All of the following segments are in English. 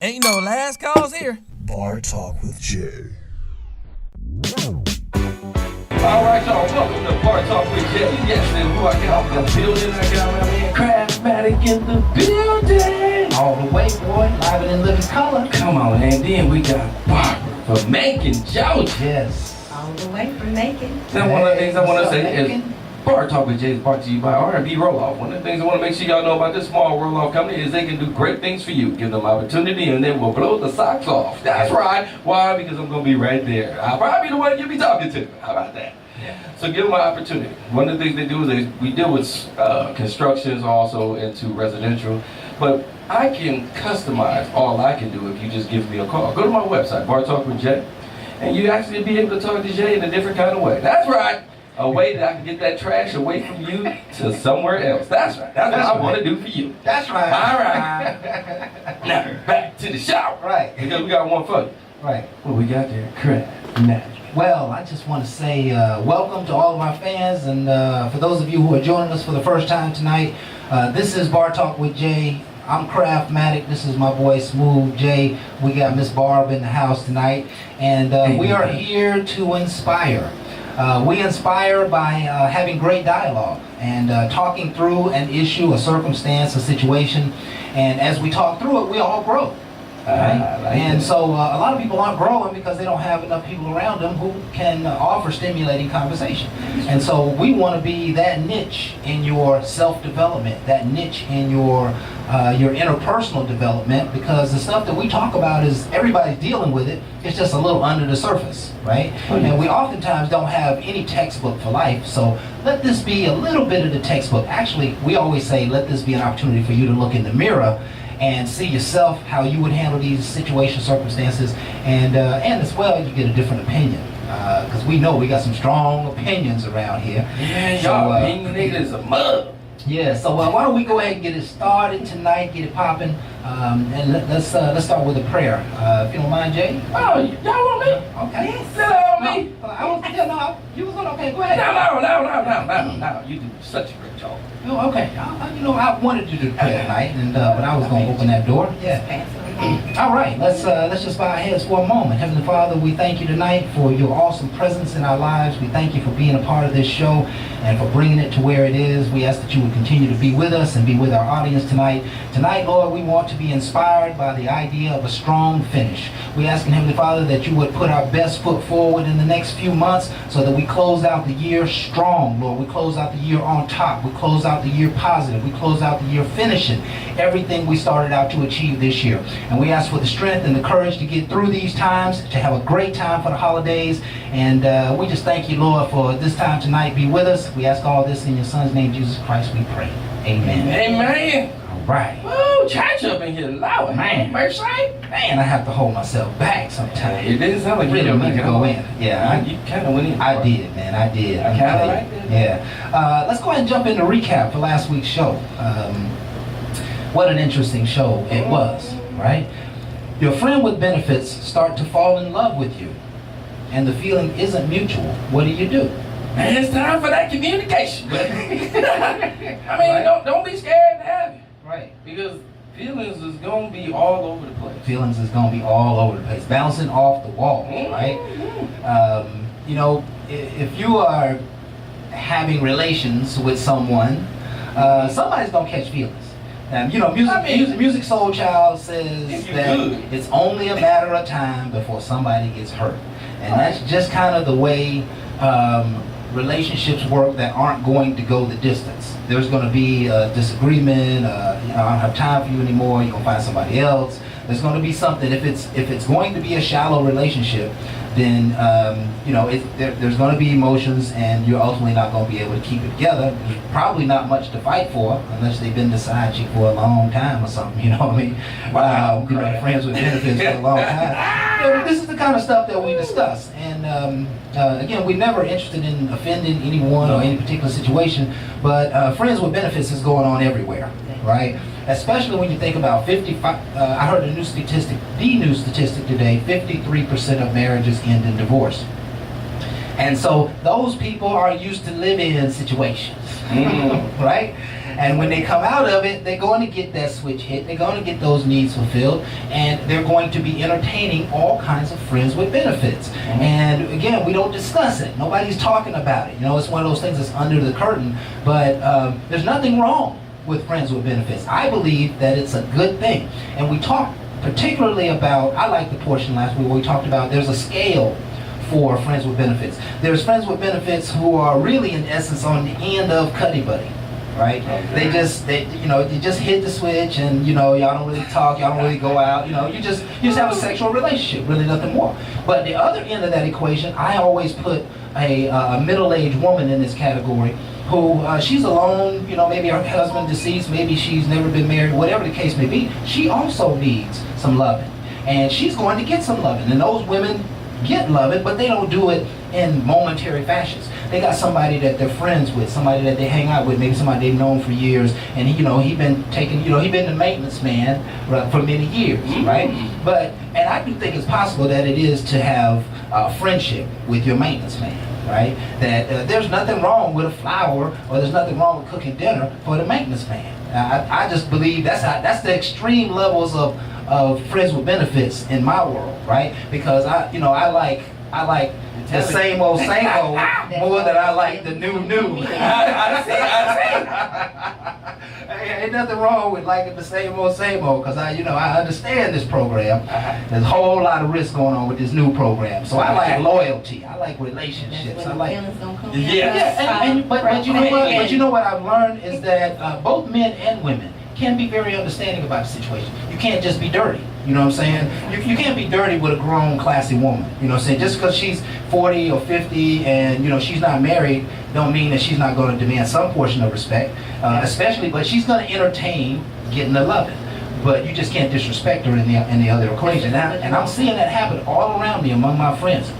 Ain't no last calls here. Bar Talk with Jay. All right, y'all. Welcome to Bar Talk with Jay. Yes, and who I got in the building? I got my man Craftmatic in the building. All the way, boy. Live and in living color. Come on, and then we got Barbara from Macon, Georgia. Yes. All the way from Macon. Now, one of the things I want to What's up, say is Macon? Bar Talk with Jay is brought to you by R&B Roll-Off. One of the things I want to make sure y'all know about this small roll-off company is they can do great things for you. Give them opportunity and they will blow the socks off. That's right. Why? Because I'm going to be right there. I'll probably be the one you'll be talking to. How about that? So give them an opportunity. One of the things they do is we deal with constructions also into residential. But I can customize all I can do if you just give me a call. Go to my website, Bar Talk with Jay, and you actually be able to talk to Jay in a different kind of way. That's right. A way that I can get that trash away from you to somewhere else. That's right. That's what I want to do for you. That's right. All right. Now, back to the show. Right. Because we got one for you. Right. What we got there? Craftmatic. Well, I just want to say welcome to all of our fans, and for those of you who are joining us for the first time tonight, this is Bar Talk with Jay. I'm Craftmatic. This is my boy Smooth Jay. We got Miss Barb in the house tonight, and we are here to inspire. We inspire by having great dialogue and talking through an issue, a circumstance, a situation, and as we talk through it, we all grow. Right? And so a lot of people aren't growing because they don't have enough people around them who can offer stimulating conversation. And so we want to be that niche in your self-development, that niche in your interpersonal development, because the stuff that we talk about is everybody's dealing with it. It's just a little under the surface, right? And we oftentimes don't have any textbook for life. So let this be a little bit of the textbook. Actually, we always say let this be an opportunity for you to look in the mirror and see yourself, how you would handle these situations, circumstances, and as well, you get a different opinion. Because we know we got some strong opinions around here. Yeah, So, y'all opinionated as a mug. Yeah, so why don't we go ahead and get it started tonight, get it popping, and let's start with a prayer. If you don't mind, Jay. Oh, y'all want me? Okay. Yes. Sit on me. You was gonna, okay, go ahead. No. You do such a great job. Oh, okay. I wanted you to pray tonight, and but I was gonna open that door. Yeah. All right. Let's just bow our heads for a moment. Heavenly Father, we thank you tonight for your awesome presence in our lives. We thank you for being a part of this show and for bringing it to where it is. We ask that you would continue to be with us and be with our audience tonight. Tonight, Lord, we want to be inspired by the idea of a strong finish. We ask in Heavenly Father that you would put our best foot forward in the next few months so that we close out the year strong, Lord. We close out the year on top. We close out the year positive. We close out the year finishing everything we started out to achieve this year. And we ask for the strength and the courage to get through these times, to have a great time for the holidays. And we just thank you, Lord, for this time tonight. Be with us. We ask all this in your Son's name, Jesus Christ, we pray. Amen. Amen. All right. Woo, church up in here loud. Man. Mercy. Man, I have to hold myself back sometimes. It didn't sound like you Really didn't need to go in. Yeah, You kind of went in. I did, man. I did. I kinda like that. Yeah. Let's go ahead and jump into recap for last week's show. What an interesting show it was, right? Your friend with benefits start to fall in love with you, and the feeling isn't mutual. What do you do? Man, it's time for that communication. I mean, Right. don't be scared to have it. Right. Because feelings is going to be all over the place. Feelings is gonna be all over the place, bouncing off the walls, right? You know, if you are having relations with someone, somebody's gonna catch feelings. You know, Music Soul Child says If you that could. it's only a matter of time before somebody gets hurt, and that's just kind of the way relationships work that aren't going to go the distance. There's going to be a disagreement. I don't have time for you anymore. You're gonna find somebody else. There's going to be something. If it's going to be a shallow relationship, then there's going to be emotions, and you're ultimately not going to be able to keep it together. There's probably not much to fight for unless they've been the side chick for a long time or something. You know what I mean? Wow. Friends with benefits for a long time. This is the kind of stuff that we discuss, and again, we're never interested in offending anyone or any particular situation, but friends with benefits is going on everywhere, right? Especially when you think about 55, I heard the new statistic today, 53% of marriages end in divorce. And so those people are used to live-in situations, right? And when they come out of it, they're going to get that switch hit. They're going to get those needs fulfilled, and they're going to be entertaining all kinds of friends with benefits. And again, we don't discuss it. Nobody's talking about it. You know, it's one of those things that's under the curtain. But there's nothing wrong with friends with benefits. I believe that it's a good thing. And we talk particularly about, I like the portion last week where we talked about there's a scale for friends with benefits. There's friends with benefits who are really in essence on the end of Cuddy Buddy, right? Okay. You just hit the switch, and y'all don't really talk, y'all don't really go out, you just have a sexual relationship, really nothing more. But the other end of that equation, I always put a middle-aged woman in this category who she's alone, maybe her husband deceased, maybe she's never been married, whatever the case may be. She also needs some loving, and she's going to get some loving. And those women get loving, but they don't do it in momentary fashions. They got somebody that they're friends with, somebody that they hang out with, maybe somebody they've known for years, and he been the maintenance man for many years, right? And I do think it's possible that it is to have a friendship with your maintenance man. Right? That there's nothing wrong with a flower, or there's nothing wrong with cooking dinner for the maintenance man. I just believe that's the extreme levels of friends with benefits in my world, right? Because I like the same old more than I like the new. I see. Ain't nothing wrong with liking the same old, because I understand this program. There's a whole lot of risk going on with this new program. So I like loyalty. I like relationships. I like. But you know what? But you know what I've learned is that both men and women can be very understanding about the situation. You can't just be dirty. You know what I'm saying? You can't be dirty with a grown, classy woman. You know what I'm saying? Just because she's 40 or 50 and she's not married, don't mean that she's not going to demand some portion of respect. But she's going to entertain getting the loving. But you just can't disrespect her in the other equation. And I'm seeing that happen all around me among my friends.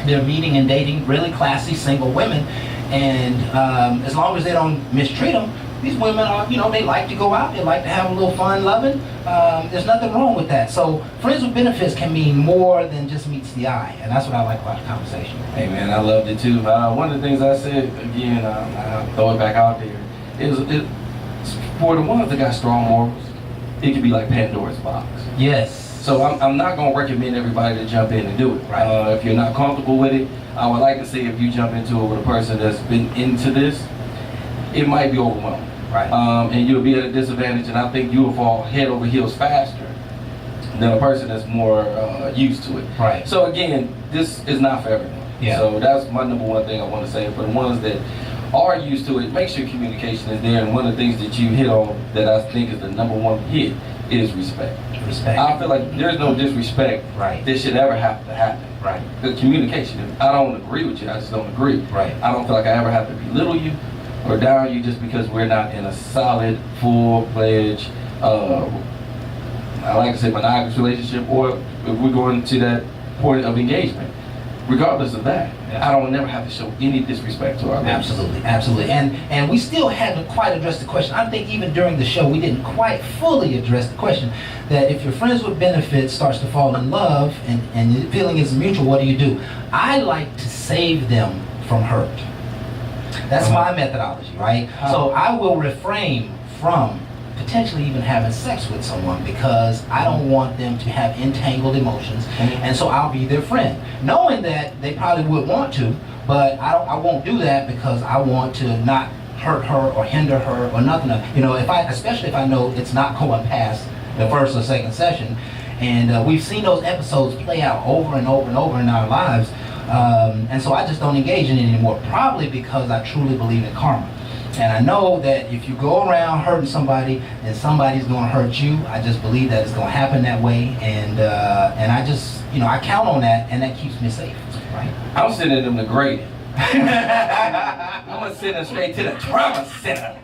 They're meeting and dating really classy single women, and as long as they don't mistreat them, these women are, they like to go out, they like to have a little fun loving. There's nothing wrong with that. So friends with benefits can mean more than just meets the eye, and that's what I like about the conversation. Hey man, I loved it too. One of the things I said, again, I'll throw it back out there, is for the ones that got strong morals, it could be like Pandora's box. Yes. So I'm not going to recommend everybody to jump in and do it. Right. If you're not comfortable with it, I would like to see if you jump into it with a person that's been into this, it might be overwhelming. Right. And you'll be at a disadvantage, and I think you'll fall head over heels faster than a person that's more used to it. Right. So again, this is not for everyone. Yeah. So that's my number one thing I want to say. For the ones that are used to it, make sure communication is there. And one of the things that you hit on that I think is the number one hit is respect. Respect. I feel like there's no disrespect Right. that should ever have to happen. Right. The communication, if I don't agree with you, I just don't agree. Right. I don't feel like I ever have to belittle you or down you just because we're not in a solid, full-fledged, I like to say monogamous relationship, or if we're going to that point of engagement. Regardless of that, I don't never have to show any disrespect to our ladies. Absolutely. And we still haven't quite addressed the question. I think even during the show, we didn't quite fully address the question that if your friends with benefits starts to fall in love and the feeling is mutual, what do? I like to save them from hurt. That's my methodology, right? So I will refrain from potentially even having sex with someone because I don't want them to have entangled emotions, and so I'll be their friend, knowing that they probably would want to, but I won't do that because I want to not hurt her or hinder her or nothing. Especially if I know it's not going past the first or second session, and we've seen those episodes play out over and over and over in our lives, and so I just don't engage in it anymore, probably because I truly believe in karma. And I know that if you go around hurting somebody, then somebody's going to hurt you. I just believe that it's going to happen that way, and I just, I count on that, and that keeps me safe, right? I'm sending them to grading. I'm going to send them straight to the trauma center.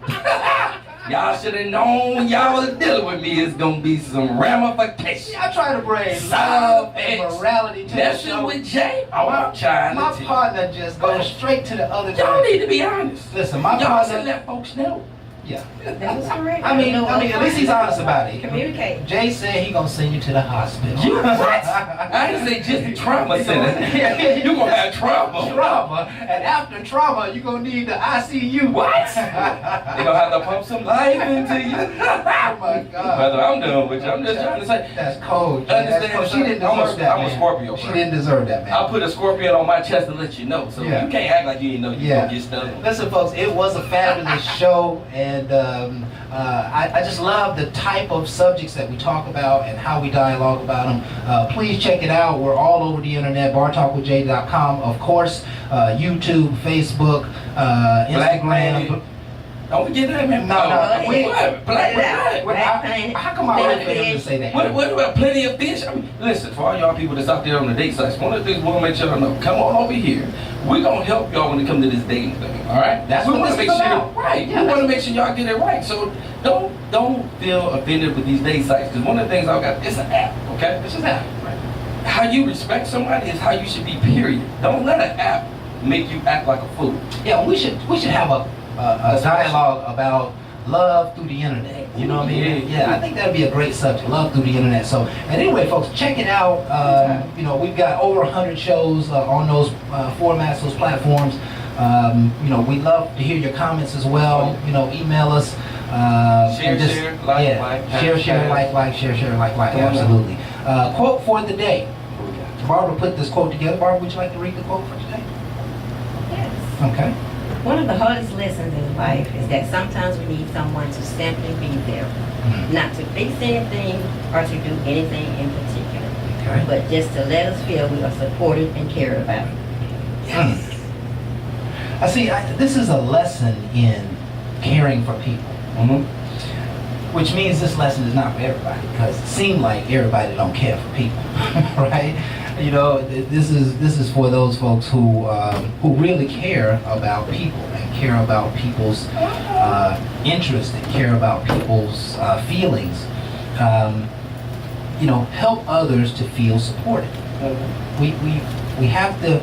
Y'all should have known y'all was dealing with me. It's going to be some ramifications. I try to bring love and morality to the Messing show. with Jay? Oh, I'm trying My to tell partner just goes straight to the other you. Y'all direction. need to be honest. Listen, my y'all partner. should let folks know. Yeah. That was correct. I mean, at least he's honest about it. Communicate. Jay said he gonna send you to the hospital. What? I didn't say just the trauma center. You gonna have trauma. Trauma, and after trauma, you gonna need the ICU. What? They gonna have to pump some life into you. Oh my God. Brother, I'm done with you. I'm just trying to say. That's cold. Jay. That's Understand, cold. She didn't deserve that, I'm a man. Scorpio, She bro. didn't deserve that, man. I'll put a scorpion on my chest to let you know. So Yeah. you can't act like you didn't know you Yeah. gonna get stung. Listen, folks, it was a fabulous show, and I just love the type of subjects that we talk about and how we dialogue about them. Please check it out. We're all over the internet, bartalkwithjay.com, of course, YouTube, Facebook, Black Instagram. Planet. Don't forget that, man. No, no, we- what? Black Let it what? out. Black Planet, How come I Plenty wait for him to Fish. say that? What about plenty of fish? I mean, listen, for all y'all people that's out there on the date sites, one of the things we want to make sure y'all know, come on over here. We're going to help y'all when it comes to this dating thing, all right? That's we what wanna this make is sure, about. right. Yeah, We want to make sure y'all get it right. So don't feel offended with these date sites, because one of the things I've got, it's an app, okay? It's just an app, right? How you respect somebody is how you should be, period. Don't let an app make you act like a fool. Yeah, we should have a dialogue about love through the internet. You know what I mean? Yeah, I think that'd be a great subject, love through the internet. So, and anyway, folks, check it out. You know, we've got over 100 shows on those formats, those platforms. You know, we'd love to hear your comments as well. You know, email us. Share, and just- share, like, yeah, like, share, hashtag. share, like, Yeah. absolutely. Quote for the day. Barbara put this quote together. Barbara, would you like to read the quote for today? Yes. Okay. One of the hardest lessons in life is that sometimes we need someone to simply be there. Not to fix anything or to do anything in particular, Okay. but just to let us feel we are supported and cared about. I see. This is a lesson in caring for people, Mm-hmm. which means this lesson is not for everybody, because it seems like everybody don't care for people, right? You know, this is for those folks who really care about people and care about people's interests and care about people's feelings. You know, help others to feel supported. We have to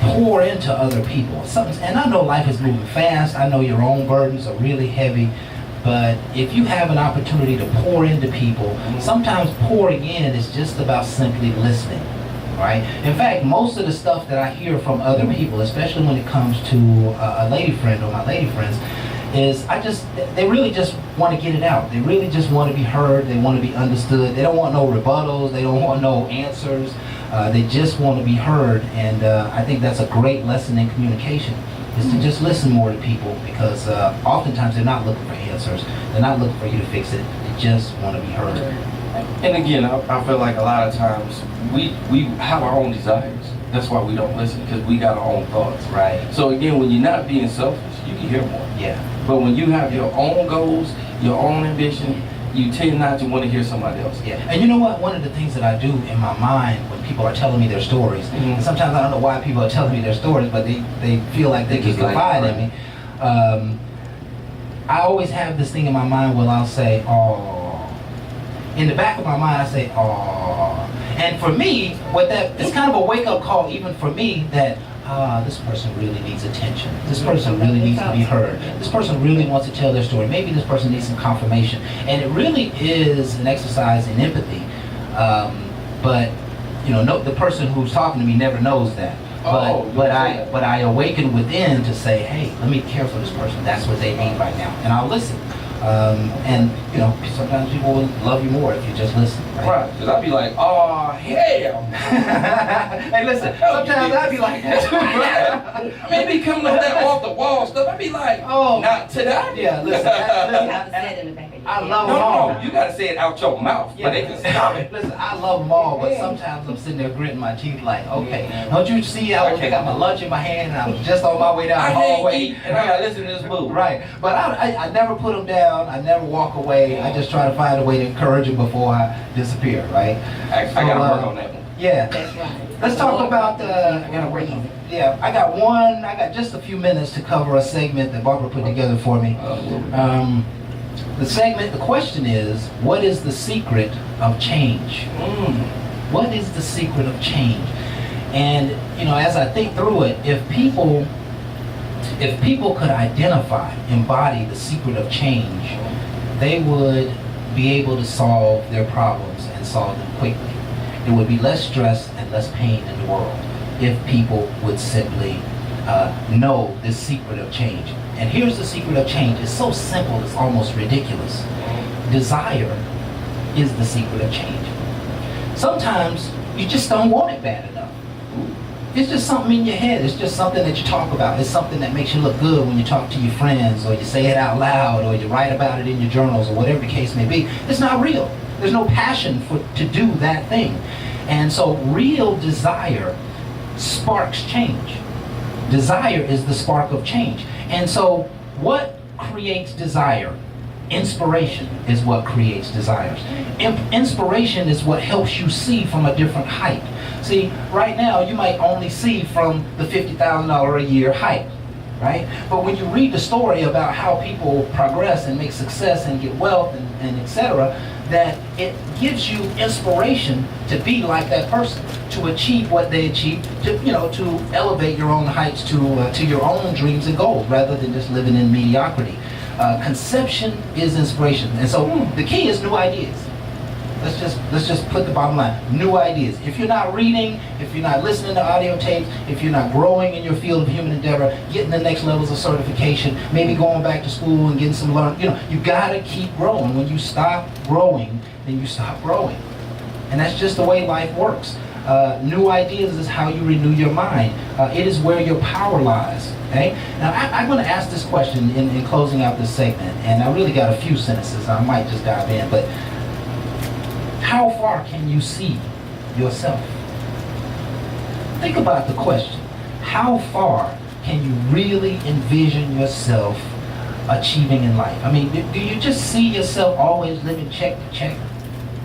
pour into other people. And I know life is moving fast. I know your own burdens are really heavy. But if you have an opportunity to pour into people, sometimes pouring in is just about simply listening, right? In fact, most of the stuff that I hear from other people, especially when it comes to a lady friend or my lady friends, is they really just want to get it out. They really just want to be heard. They want to be understood. They don't want no rebuttals. They don't want no answers. They just want to be heard. And I think that's a great lesson in communication, is to just listen more to people, because oftentimes they're not looking for answers. They're not looking for you to fix it. They just want to be heard. And again, I feel like a lot of times we have our own desires. That's why we don't listen, because we got our own thoughts. Right. So again, when you're not being selfish, you can hear more. Yeah. But when you have your own goals, your own ambition, you tend not to want to hear somebody else. Yeah. And you know what? One of the things that I do in my mind when people are telling me their stories, and sometimes I don't know why people are telling me their stories, but they feel like they can Just like, confide right. in me. I always have this thing in my mind where I'll say, "Oh." In the back of my mind, I say, "Oh." And for me, it's kind of a wake-up call, even for me, that this person really needs attention. This person really needs to be heard. This person really wants to tell their story. Maybe this person needs some confirmation. And it really is an exercise in empathy. But you know, the person who's talking to me never knows that. But I awaken within to say, hey, let me care for this person. That's what they need right now, and I'll listen. And you know, sometimes people will love you more if you just listen. Right. Because I'd be like, oh, hell. Hey, listen. Sometimes I'd be like that too. Right? Maybe coming up that off the wall stuff, I'd be like, Oh. not today. Yeah, listen. You have to say it in the back of your I head. love No, them all. no, you gotta say it out your mouth, but they can stop it. Listen, I love them all, but sometimes I'm sitting there gritting my teeth like, okay, don't you see I got my lunch in my hand and I'm just on my way down I the can't hallway. eat, and I gotta listen to this boo. Right, but I never put them down. I never walk away. I just try to find a way to encourage them before I disappear. Right? I gotta work on that one. Yeah. That's right. Let's talk about reason. yeah. I got just a few minutes to cover a segment that Barbara put together for me. The question is, what is the secret of change? What is the secret of change? And, you know, as I think through it, if people If people could identify, embody the secret of change, they would be able to solve their problems and solve them quickly. There would be less stress and less pain in the world if people would simply know the secret of change. And here's the secret of change. It's so simple, it's almost ridiculous. Desire is the secret of change. Sometimes you just don't want it bad enough. It's just something in your head. It's just something that you talk about. It's something that makes you look good when you talk to your friends, or you say it out loud, or you write about it in your journals, or whatever the case may be. It's not real. There's no passion to do that thing. And so real desire sparks change. Desire is the spark of change. And so what creates desire? Inspiration is what creates desires. Inspiration is what helps you see from a different height. See, right now you might only see from the $50,000 a year height, right? But when you read the story about how people progress and make success and get wealth and etc., that it gives you inspiration to be like that person, to achieve what they achieve, to elevate your own heights to your own dreams and goals, rather than just living in mediocrity. Conception is inspiration, and so the key is new ideas. Let's just put the bottom line: new ideas. If you're not reading, if you're not listening to audio tapes, if you're not growing in your field of human endeavor, getting the next levels of certification, maybe going back to school and getting some learn. You gotta keep growing. When you stop growing, then you stop growing, and that's just the way life works. New ideas is how you renew your mind. It is where your power lies. Okay? Now, I'm going to ask this question in closing out this segment, and I really got a few sentences. I might just dive in, but how far can you see yourself? Think about the question. How far can you really envision yourself achieving in life? I mean, do you just see yourself always living check to check?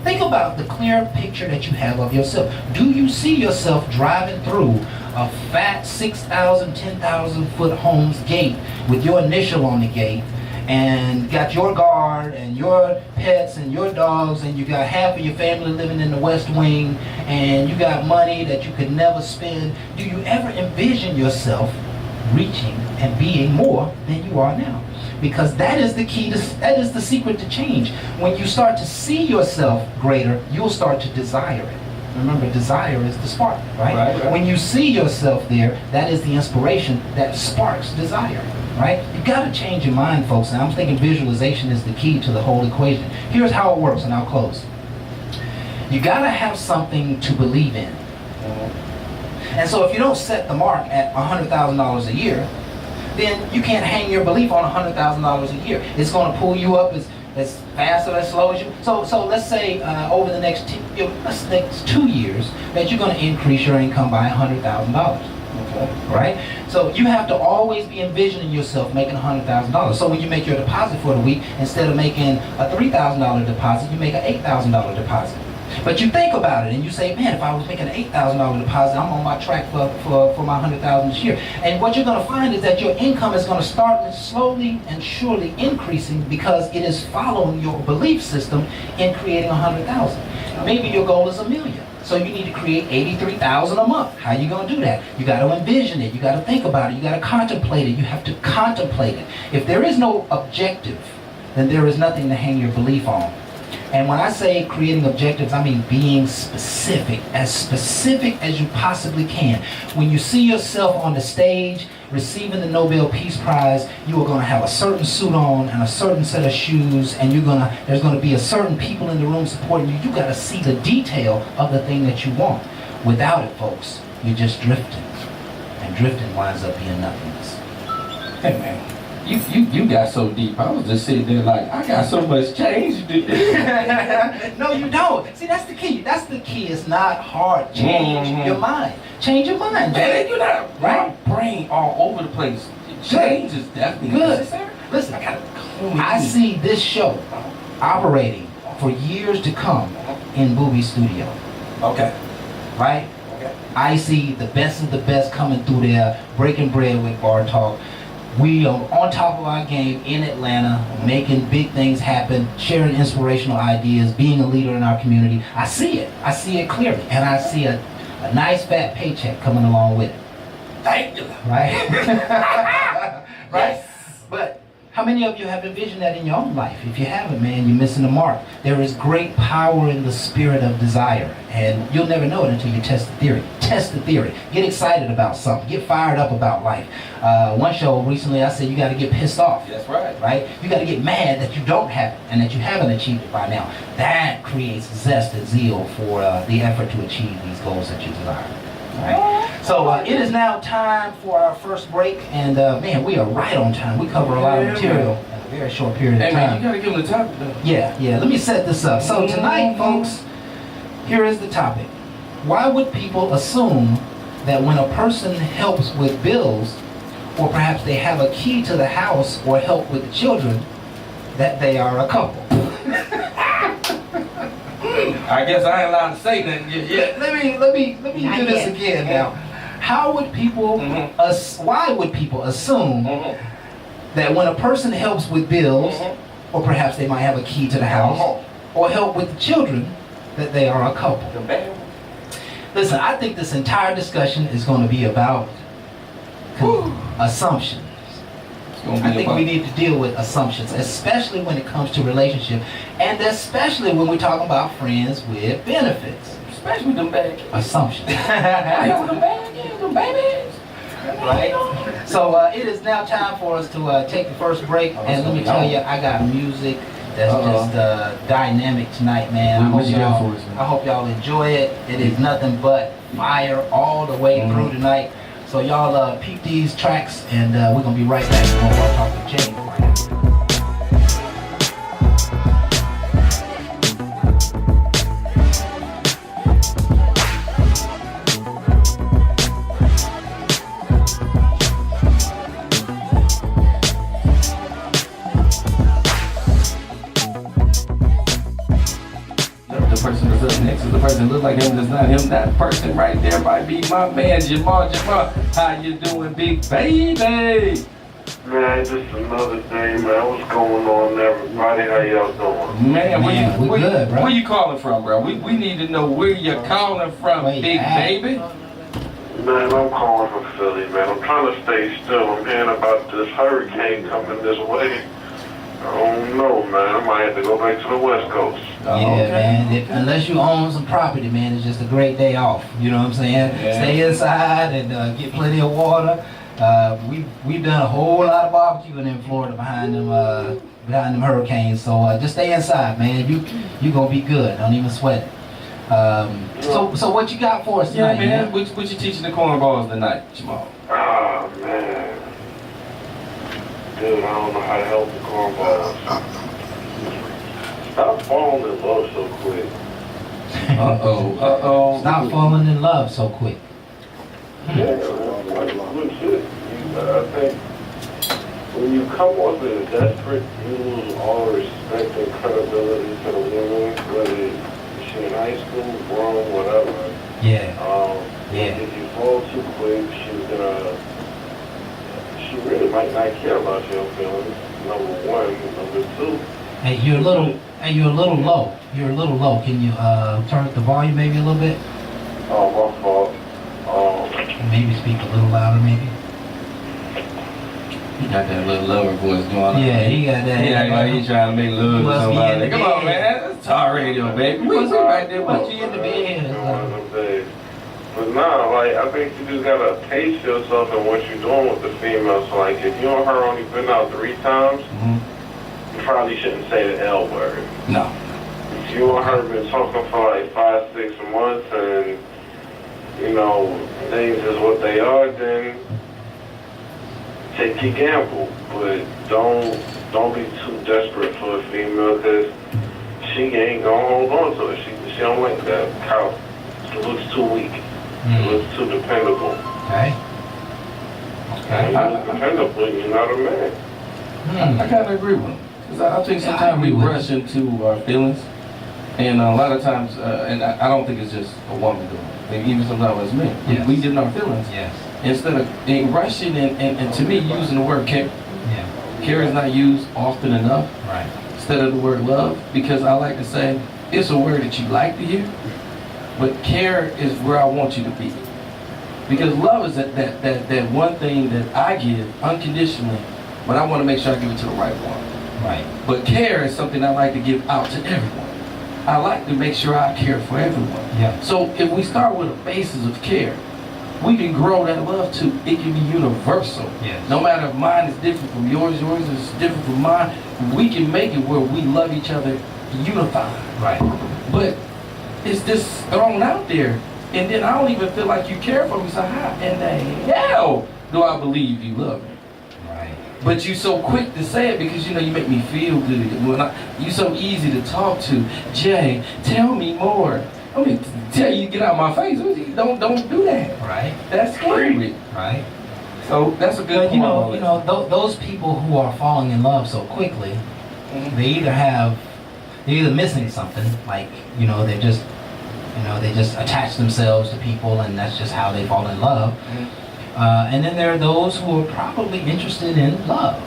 Think about the clear picture that you have of yourself. Do you see yourself driving through a fat 6,000, 10,000 foot home's gate with your initial on the gate, and got your guard and your pets and your dogs, and you got half of your family living in the West Wing, and you got money that you could never spend? Do you ever envision yourself reaching and being more than you are now? Because that is the key that is the secret to change. When you start to see yourself greater, you'll start to desire it. Remember, desire is the spark, right? Right. When you see yourself there, that is the inspiration that sparks desire, right? You got to change your mind, folks. And I'm thinking visualization is the key to the whole equation. Here's how it works, and I'll close. You got to have something to believe in. And so if you don't set the mark at $100,000 a year, then you can't hang your belief on $100,000 a year. It's going to pull you up as fast or as slow as you. So let's say over the next 2 years that you're going to increase your income by $100,000. Okay. Right? So you have to always be envisioning yourself making $100,000. So when you make your deposit for the week, instead of making a $3,000 deposit, you make an $8,000 deposit. But you think about it and you say, man, if I was making an $8,000 deposit, I'm on my track for my $100,000 this year. And what you're going to find is that your income is going to start slowly and surely increasing, because it is following your belief system in creating $100,000. Maybe your goal is $1 million. So you need to create $83,000 a month. How are you going to do that? You got to envision it. You got to think about it. You got to contemplate it. You have to contemplate it. If there is no objective, then there is nothing to hang your belief on. And when I say creating objectives, I mean being specific as you possibly can. When you see yourself on the stage receiving the Nobel Peace Prize, you are going to have a certain suit on and a certain set of shoes, and there's going to be a certain people in the room supporting you. You got to see the detail of the thing that you want. Without it, folks, you're just drifting, and drifting winds up being nothingness. Hey man, you got so deep. I was just sitting there like, I got so much change to do. No, you don't. See, that's the key. That's the key. It's not hard. Change your mind. Change your mind. Man, you're not right. My brain all over the place. Change is definitely necessary. Listen, I see this show operating for years to come in Booby Studio. Okay. Right? Okay. I see the best of the best coming through there, breaking bread with Bar Talk. We are on top of our game in Atlanta, making big things happen, sharing inspirational ideas, being a leader in our community. I see it clearly, and I see a nice fat paycheck coming along with it. Thank you. Right? right? Yes. But how many of you have envisioned that in your own life? If you haven't, man, you're missing the mark. There is great power in the spirit of desire, and you'll never know it until you test the theory. Test the theory. Get excited about something. Get fired up about life. One show recently, I said you got to get pissed off. That's right. Right? You got to get mad that you don't have it and that you haven't achieved it by now. That creates zest and zeal for the effort to achieve these goals that you desire. Right? So it is now time for our first break, and man, we are right on time. We cover a lot of material in a very short period of Hey man, you time. gotta give them the topic though. Yeah. Let me set this up. So tonight, folks, here is the topic. Why would people assume that when a person helps with bills, or perhaps they have a key to the house or help with the children, that they are a couple? I guess I ain't allowed to say nothing yet. Let me Not do this yet. again now. How would people, why would people assume that when a person helps with bills, or perhaps they might have a key to the house, or help with the children, that they are a couple? The bad one. Listen, I think this entire discussion is going to be about assumptions. It's gonna be I think about- we need to deal with assumptions, especially when it comes to relationship, and especially when we're talking about friends with benefits. especially them bad kids. Assumptions. I know them bad kids, them babies. Right? So it is now time for us to take the first break, and let me tell you, I got music that's just dynamic tonight, man. What you got for us, man? I hope y'all enjoy it. It is nothing but fire all the way through tonight. So y'all peep these tracks, and we're gonna be right back. We're gonna talk to Jay right after. The person that's up next is the person that looks like him, that's not him. That person right there might be my man, Jamal. How you doing, big baby? Man, just another day, man. What's going on, everybody? How y'all doing? Man, Man, we good, bro. where you calling from, bro? We need to know where you're calling from, Where you big at? baby. Man, I'm calling from Philly, man. I'm trying to stay still. I'm hearing about this hurricane coming this way. I don't know, man. I might have to go back to the West Coast. Oh, Yeah, okay. man. Unless you own some property, man, it's just a great day off. You know what I'm saying? Yeah. Stay inside and get plenty of water. We've done a whole lot of barbecuing in Florida behind them hurricanes. So just stay inside, man. You gonna be good. Don't even sweat it. So what you got for us Yeah, tonight, man. What you teaching the cornballs tonight, Jamal? Ah, man. Dude, I don't know how to help the cornballs. Stop falling in love so quick. Uh-oh. Stop falling in love so quick. Yeah, like legit. I think when you come off as desperate, you lose all respect and credibility to the woman, whether she in high school, grown, whatever. Yeah. Yeah. If you fall too quick, she really might not care about your feelings. Number one. Number two. Hey, you're a little low. You're a little low. Can you turn up the volume maybe a little bit? Oh, my fault. Maybe speak a little louder, maybe. He got that little lover voice going on. Yeah, he got that. Yeah, like he trying to make love to Must be in somebody. the Come on, bed. man. That's Tar Radio, baby. We was right there Put with you you. in the bed. But nah, like, I think you just gotta pace yourself in what you're doing with the female. So, like, if you and her only been out 3 times, you probably shouldn't say the L word. No. If you and her been talking for like 5-6 months and, you know, things is what they are, then take your gamble. But don't be too desperate for a female, because she ain't gonna hold on to it. She don't like that cow. It looks too weak. It looks too dependable. Okay. And you look dependable, you're not a man. I kind of agree with him. Because I think Yeah, I sometimes we agree with rush into our feelings. And a lot of times, and I don't think it's just a woman doing it. I think even sometimes it's men. Yes. We get in our feelings. Yes. Instead of rushing and to me, using the word care. Yeah. Care is not used often enough. Right. Instead of the word love, because I like to say it's a word that you like to hear, but care is where I want you to be. Because love is that one thing that I give unconditionally but I want to make sure I give it to the right one. Right. But care is something I like to give out to everyone. I like to make sure I care for everyone. Yeah. So if we start with a basis of care, we can grow that love to, it can be universal. Yes. No matter if mine is different from yours is different from mine, we can make it where we love each other unified. Right. But it's just thrown out there. And then I don't even feel like you care for me. So how in the hell do I believe you love me? Right. But you so quick to say it because you know you make me feel good. You so easy to talk to. Jay, tell me more. I mean, tell you get out of my face. Don't do that. Right. That's scary. Right. So that's a good But you point. know, those people who are falling in love so quickly, they're either missing something, like they just attach themselves to people, and that's just how they fall in love. And then there are those who are probably interested in love,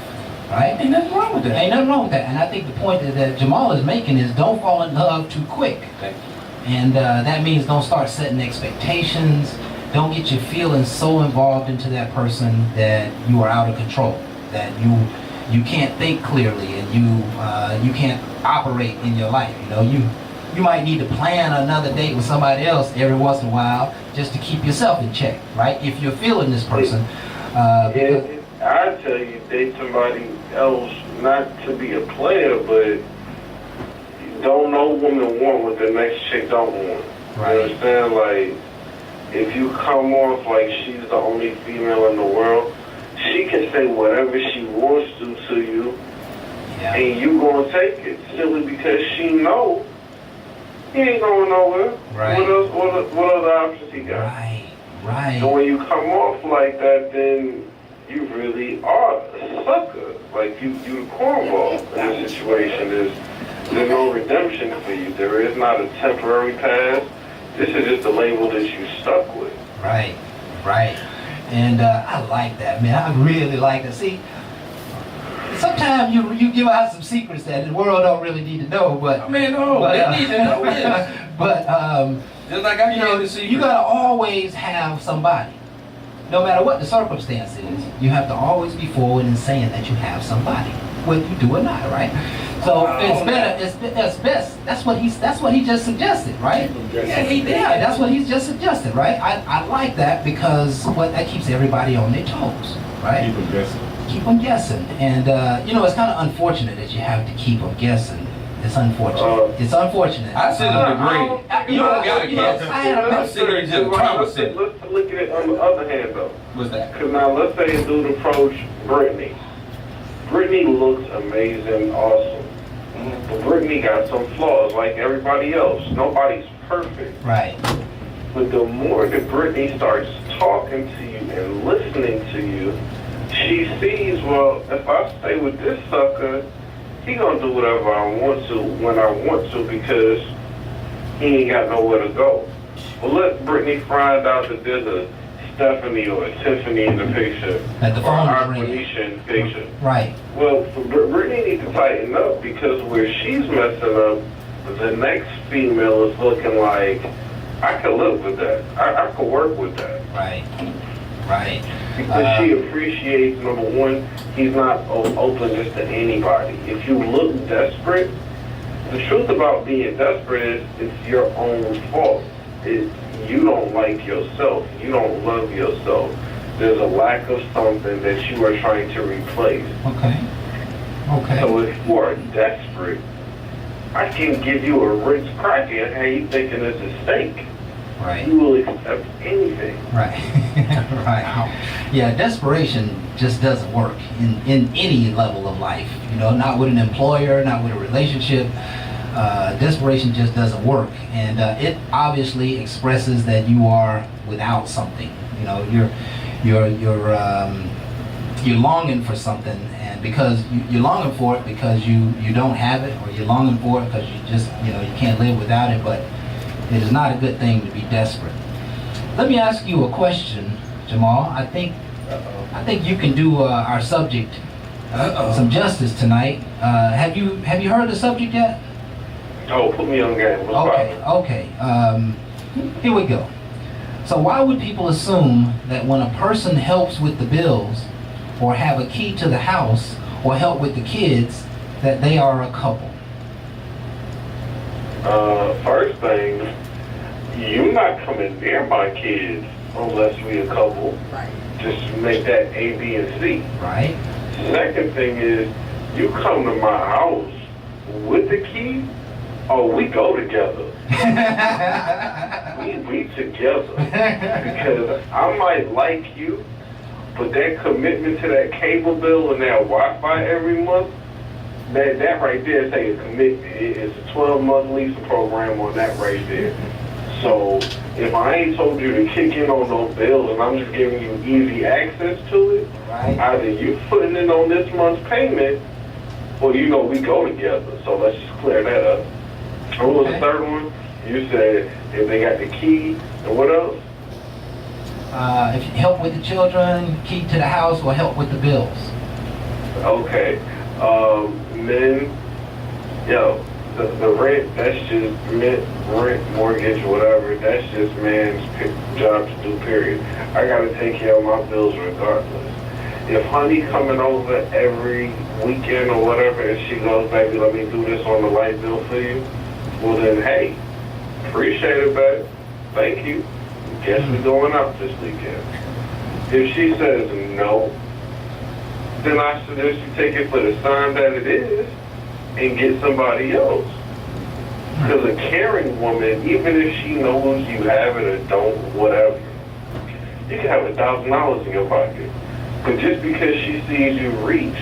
right? Ain't nothing wrong with that. Ain't nothing wrong with that. And I think the point that Jamal is making is don't fall in love too quick. Thank you. And that means don't start setting expectations. Don't get your feelings so involved into that person that you are out of control, that you can't think clearly, and you can't operate in your life. You might need to plan another date with somebody else every once in a while just to keep yourself in check, right? If you're feeling this person. I tell you, date somebody else, not to be a player, but don't no woman want what the next chick don't want. Right. You understand? Like, if you come off like she's the only female in the world, she can say whatever she wants to you, Yeah. and you gonna take it simply because she know he ain't going nowhere. Right. What other options he got? Right. So when you come off like that, then you really are a sucker. Like you the cornball in this situation. There's no redemption for you. There is not a temporary past. This is just the label that you stuck with. Right. And I like that, man. I really like that. See, sometimes you give out some secrets that the world don't really need to know, but Man, no, they need to know this. but Just like I gave the secret. you gotta always have somebody, no matter what the circumstance is. You have to always be forward in saying that you have somebody, whether you do or not, right? So it's better. It's best. That's what he just suggested, right? Yeah, he did. Yeah, that's what he's just suggested, right? I like that because that keeps everybody on their toes, right? Keep them guessing. Keep them guessing, and it's kind of unfortunate that you have to keep them guessing. It's unfortunate. It's unfortunate. I sit and agree. You don't gotta guess. I had a I'm sitting here just trauma sitting. Let's look at it on the other hand, though. What's that? Because now let's say a dude approach Brittany. Brittany looks amazing, awesome. But Brittany got some flaws like everybody else. Nobody's perfect. Right. But the more that Brittany starts talking to you and listening to you, she sees, well, if I stay with this sucker, he gonna do whatever I want to when I want to because he ain't got nowhere to go. Well, let Brittany find out that there's a Stephanie or a Tiffany in the picture, That the or phone our is ringing. Phoenicia in the picture. Right. Well, Brittany needs to tighten up because where she's messing up, the next female is looking like, I could live with that. I could work with that. Right. Because she appreciates, number one, he's not open just to anybody. If you look desperate, the truth about being desperate is it's your own fault. You don't like yourself. You don't love yourself. There's a lack of something that you are trying to replace. Okay. So if you are desperate, I can give you a Ritz cracker. Hey, you thinking it's a steak? Right. You will accept anything. Right. Right. Yeah, desperation just doesn't work in any level of life. Not with an employer, not with a relationship. Desperation just doesn't work, and it obviously expresses that you are without something. You're longing for something, and because you're longing for it because you don't have it, or you're longing for it because you just you can't live without it. But it is not a good thing to be desperate. Let me ask you a question, Jamal. I think you can do our subject some justice tonight. Have you heard the subject yet? Oh, put me on game. What's Okay. Here we go. So why would people assume that when a person helps with the bills, or have a key to the house or help with the kids, that they are a couple? First thing, you're not coming near my kids unless we a couple. Right. Just make that A, B, and C. Right? Second thing is, you come to my house with the key, oh, we go together. we together. Because I might like you, but that commitment to that cable bill and that Wi-Fi every month, that right there say a commitment. It's a 12-month lease program on that right there. So if I ain't told you to kick in on those bills and I'm just giving you easy access to it, Right. either you putting in on this month's payment, or we go together. So let's just clear that up. And what was the third one? You said if they got the key, and what else? If you help with the children, key to the house, or help with the bills. Okay. Men, the rent, that's just rent, mortgage, whatever, that's just man's job to do, period. I gotta take care of my bills regardless. If honey coming over every weekend or whatever, and she goes, baby, let me do this on the light bill for you, well then, hey, appreciate it, babe. Thank you. Guess we're going out this weekend. If she says no, then I suggest you take it for the sign that it is and get somebody else. Because a caring woman, even if she knows you have it or don't, whatever, you can have $1,000 in your pocket. But just because she sees you reach,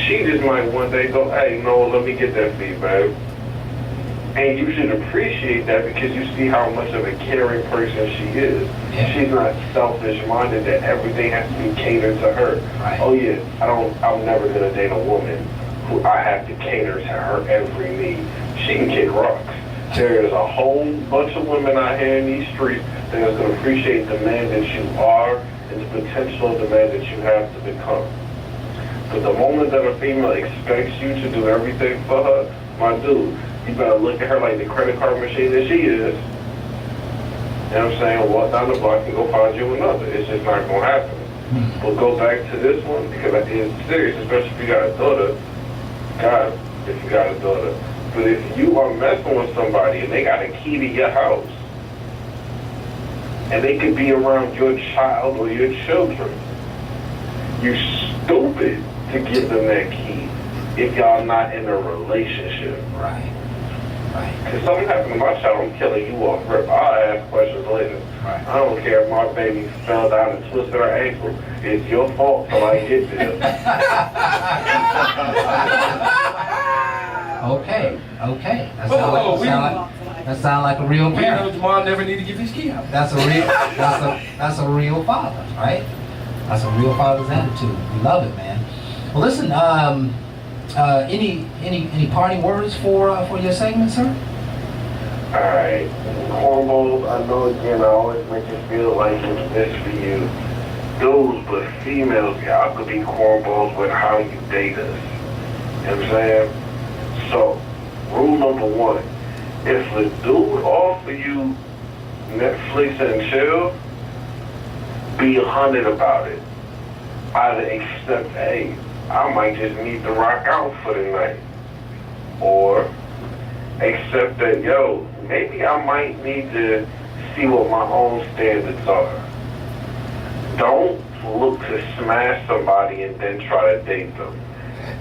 she just might one day go, hey, no, let me get that for you, babe. And you should appreciate that because you see how much of a caring person she is. Yeah. She's not selfish-minded that everything has to be catered to her. Right. Oh yeah, I'm never gonna date a woman who I have to cater to her every need. She can kick rocks. There is a whole bunch of women out here in these streets that is gonna appreciate the man that you are and the potential of the man that you have to become. But the moment that a female expects you to do everything for her, my dude, you better look at her like the credit card machine that she is. You know what I'm saying? Walk down the block and go find you another. It's just not going to happen. But go back to this one because it's serious, especially if you got a daughter. God, if you got a daughter. But if you are messing with somebody and they got a key to your house, and they could be around your child or your children, you're stupid to give them that key if y'all not in a relationship. Right. Right. If something happened to my child, I'm killing you off rip. I'll ask questions later. Right. I don't care if my baby fell down and twisted her ankle. It's your fault till I get there. Okay. Whoa, That sound like a real we know parent. Jamal never need to give his key out. That's a real father, right? That's a real father's attitude. We love it, man. Well, listen. Any parting words for your segment, sir? Alright. Hormones, I know again, I always make you feel like it's this for you. Dudes, but females, y'all could be cornballs with how you date us. You know what I'm saying? So, rule number one, if a dude offer you Netflix and chill, be 100 about it. Either accept, hey, I might just need to rock out for the night. Or accept that, yo, maybe I might need to see what my own standards are. Don't look to smash somebody and then try to date them.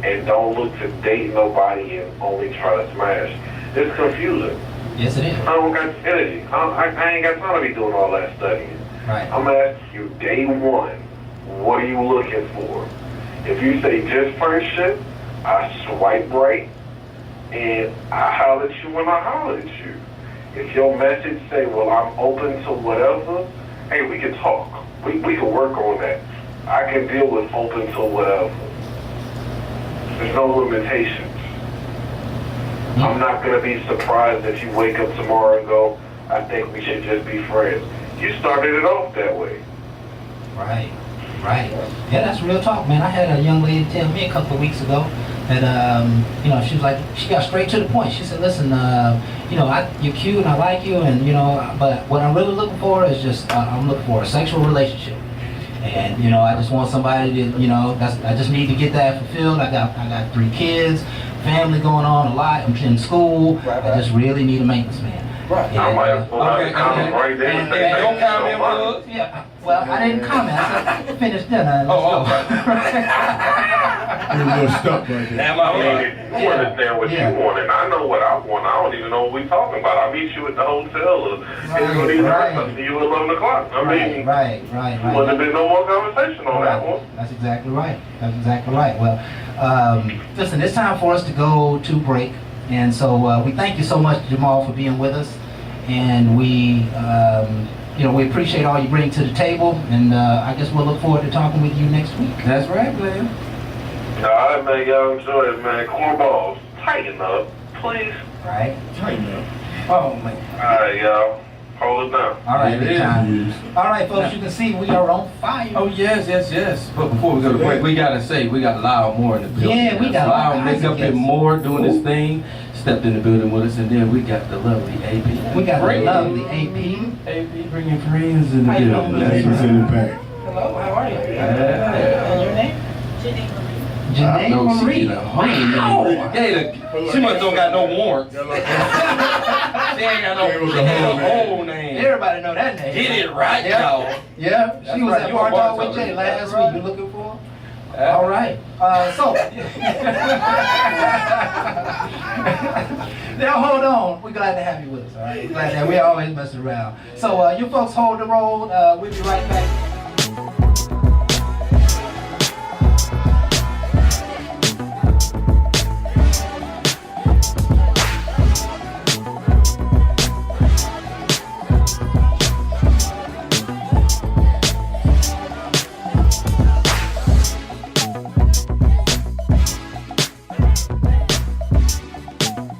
And don't look to date nobody and only try to smash. It's confusing. Yes, it is. I don't got the energy. I ain't got time to be doing all that studying. Right. I'm asking you, day one, what are you looking for? If you say just friendship, I swipe right, and I holler at you when I holler at you. If your message say, well, I'm open to whatever, hey, we can talk. We can work on that. I can deal with open to whatever. There's no limitations. I'm not going to be surprised if you wake up tomorrow and go, I think we should just be friends. You started it off that way. Right. Yeah, that's real talk, man. I had a young lady tell me a couple of weeks ago that, she was like, she got straight to the point. She said, listen, you're cute and I like you, and, but what I'm really looking for is just, I'm looking for a sexual relationship. And you know, I just want somebody to, you know, I just need to get that fulfilled. I got 3 kids, family going on a lot. I'm in school. Right. I just really need a maintenance man. Right. I might have pulled out Okay, the comment right there and say, Don't thank you so comment, much. Buzz. Yeah. Well, I didn't comment. I said finish dinner. And let's Oh, go. You're a little stuck right there. Am I I mean, right? if you understand what Yeah. you want, and I know what I want. I don't even know what we're talking about. I'll meet you at the hotel, and it's going to be Right. nice. See you at 11 o'clock. I mean, Right. wouldn't have been no more conversation on that one. That's exactly right. That's exactly right. Well, listen, it's time for us to go to break. And so we thank you so much, Jamal, for being with us. And we, you know, we appreciate all you bring to the table. And I guess we'll look forward to talking with you next week. That's right, player. All right, man. Y'all enjoy it, man. Cornballs, tighten up, please. Right? Tighten up. Oh, man. All right, y'all. Hold it down. All right, It big is. time. All right, folks, you can see we are on fire. Oh, yes. But before we go to break, we got to say, we got Lyle Moore in the building. Yeah, we got all Lyle kinds of Makeup and guests. Moore doing his thing. Stepped in the building with us, and then we got the lovely AP. We got the Bring- lovely AP. AP bringing friends in the How you building. doing? That's Neighbors right. in the back. Hello, how are you? Yeah. And your name? Janae No, she Marie. get a whole name. Yeah, she must don't got no warrants. She ain't got It was no a whole whole name. Everybody know that name. Get it right, Yeah. y'all. Yeah, That's she was right, at you Bar a bar Talk with talk. Jay last That's week. right. You looking for her? All right. So now hold on. We're glad to have you with us. All right. We're glad that we always mess around. So you folks hold the road. We'll be right back.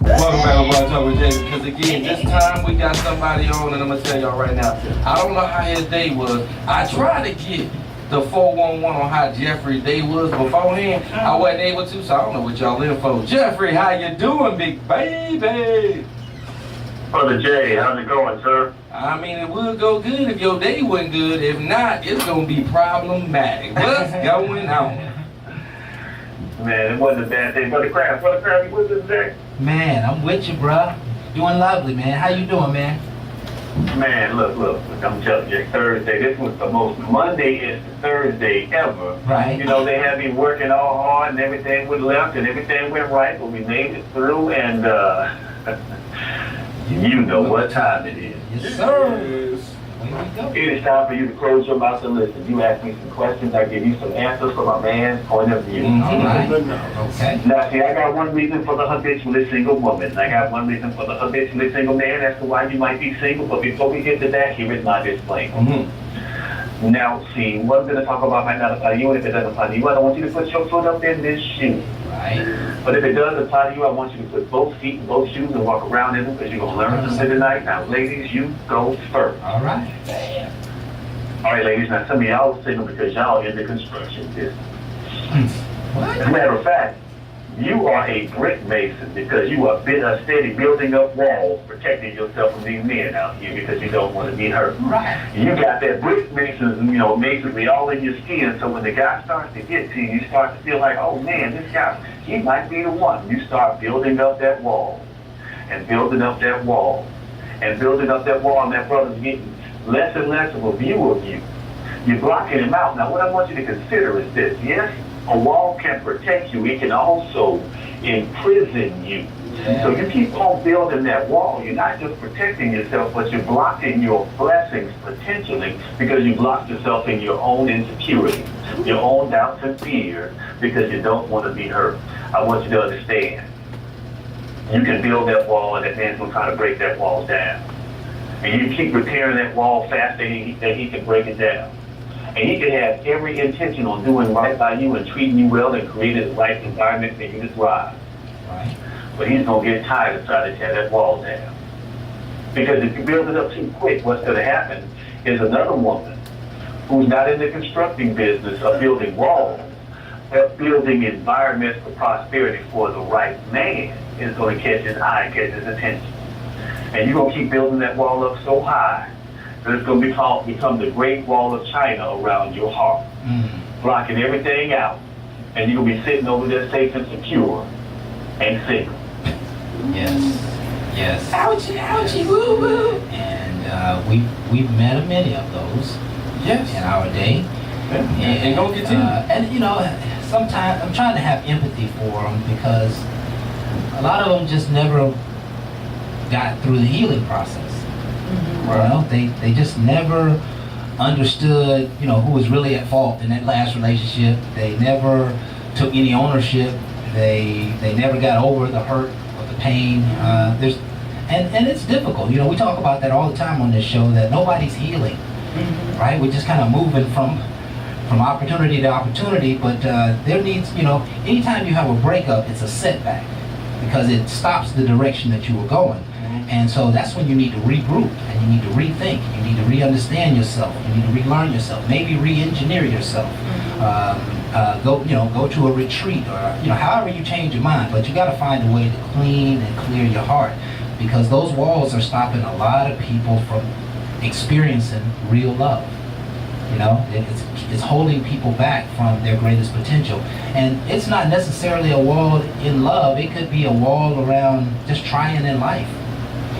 Welcome back to Bar Talk with Jay, because again, this time we got somebody on, and I'm gonna tell y'all right now, I don't know how his day was. I tried to get the 411 on how Jeffrey's day was beforehand. I wasn't able to, so I don't know what y'all in for. Jeffrey, how you doing, big baby? Brother Jay, how's it going, sir? I mean, it would go good if your day wasn't good. If not, it's gonna be problematic. What's going on? Man, it wasn't a bad day. Brother Crab, you with us today? Man, I'm with you, bruh. Doing lovely, man. How you doing, man? Man, look, I'm telling you, Thursday, this was the most Monday-ish Thursday ever. Right. You know, they had me working all hard and everything went left and everything went right, but we made it through and, you know what time it is. Yes, sir. Here we go. It is time for you to close your mouth and listen. You ask me some questions, I give you some answers from a man's point of view. Mhm. All right. Okay. Now, see, I got one reason for the habitually single woman. I got one reason for the habitually single man as to why you might be single. But before we get to that, here is my disclaimer. Mhm. Now, see, what I'm going to talk about might not apply to you, and if it doesn't apply to you, I don't want you to put your foot up in this shoe. Right. But if it does apply to you, I want you to put both feet in both shoes and walk around in them because you're going to learn something tonight. Now, ladies, you go first. All right. All right, ladies, now some of y'all are single because y'all in the construction business. What? As a matter of fact, you are a brick mason because you are steady building up walls, protecting yourself from these men out here because you don't want to be hurt. Right. You got that brick masonry all in your skin, so when the guy starts to get to you, you start to feel like, oh man, this guy, he might be the one. You start building up that wall, and building up that wall, and building up that wall, and that brother's getting less and less of a view of you. You're blocking him out. Now what I want you to consider is this, yes, a wall can protect you, it can also imprison you. Yeah. So you keep on building that wall. You're not just protecting yourself, but you're blocking your blessings potentially because you blocked yourself in your own insecurity, your own doubts and fears because you don't want to be hurt. I want you to understand. You can build that wall and that man's going to try to break that wall down. And you keep repairing that wall faster than he can break it down. And he can have every intention on doing right by you and treating you well and creating the right environment for you to thrive. Right. But he's going to get tired of trying to tear that wall down. Because if you build it up too quick, what's going to happen is another woman who's not in the constructing business of building walls, but building environments for prosperity for the right man is going to catch his eye and catch his attention. And you're going to keep building that wall up so high that it's going to become the Great Wall of China around your heart, blocking everything out, and you're going to be sitting over there safe and secure and single. Yes. Ouchie, ouchie, woo woo. And we've met many of those in our day. And gonna continue. And you know, sometimes I'm trying to have empathy for them because a lot of them just never got through the healing process. You know, they just never understood, you know, who was really at fault in that last relationship. They never took any ownership. They never got over the hurt or the pain. And it's difficult. You know, we talk about that all the time on this show, that nobody's healing, right? We're just kind of moving from opportunity to opportunity, but there needs, you know, anytime you have a breakup, it's a setback because it stops the direction that you were going. And so that's when you need to regroup and you need to rethink. You need to re-understand yourself. You need to relearn yourself. Maybe re-engineer yourself. Go to a retreat or, you know, however you change your mind. But you got to find a way to clean and clear your heart because those walls are stopping a lot of people from experiencing real love. You know, it's holding people back from their greatest potential. And it's not necessarily a wall in love. It could be a wall around just trying in life.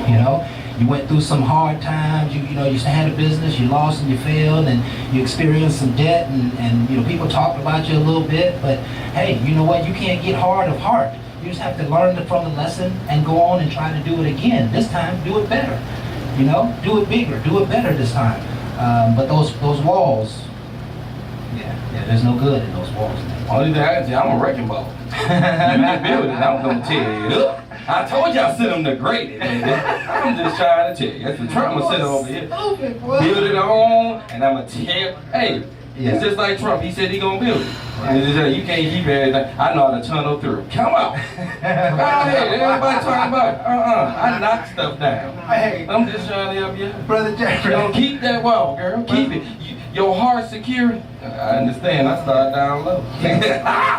You know, you went through some hard times, you had a business, you lost and you failed, and you experienced some debt, and you know, people talked about you a little bit, but hey, you know what, you can't get hard of heart. You just have to learn from the lesson and go on and try to do it again. This time, do it better. You know, do it bigger, do it better this time. But those walls, yeah, there's no good in those walls. Only thing I can tell you, I'm a wrecking ball. You can build it, I'm gonna tear it up. I told you I sent them to grade it. I'm just trying to tell you. That's the Trump gonna sit over here. Build it on, and I'm gonna tear. Hey, it's just like Trump. He said he gonna build it. And you can't keep everything. I know how to tunnel through. Come on. Go ahead. Everybody talking about I knock stuff down. Hey, I'm just trying to help you. Brother Jeffrey. Don't keep that wall, girl. Keep it. Your heart secure. I understand. I started down low.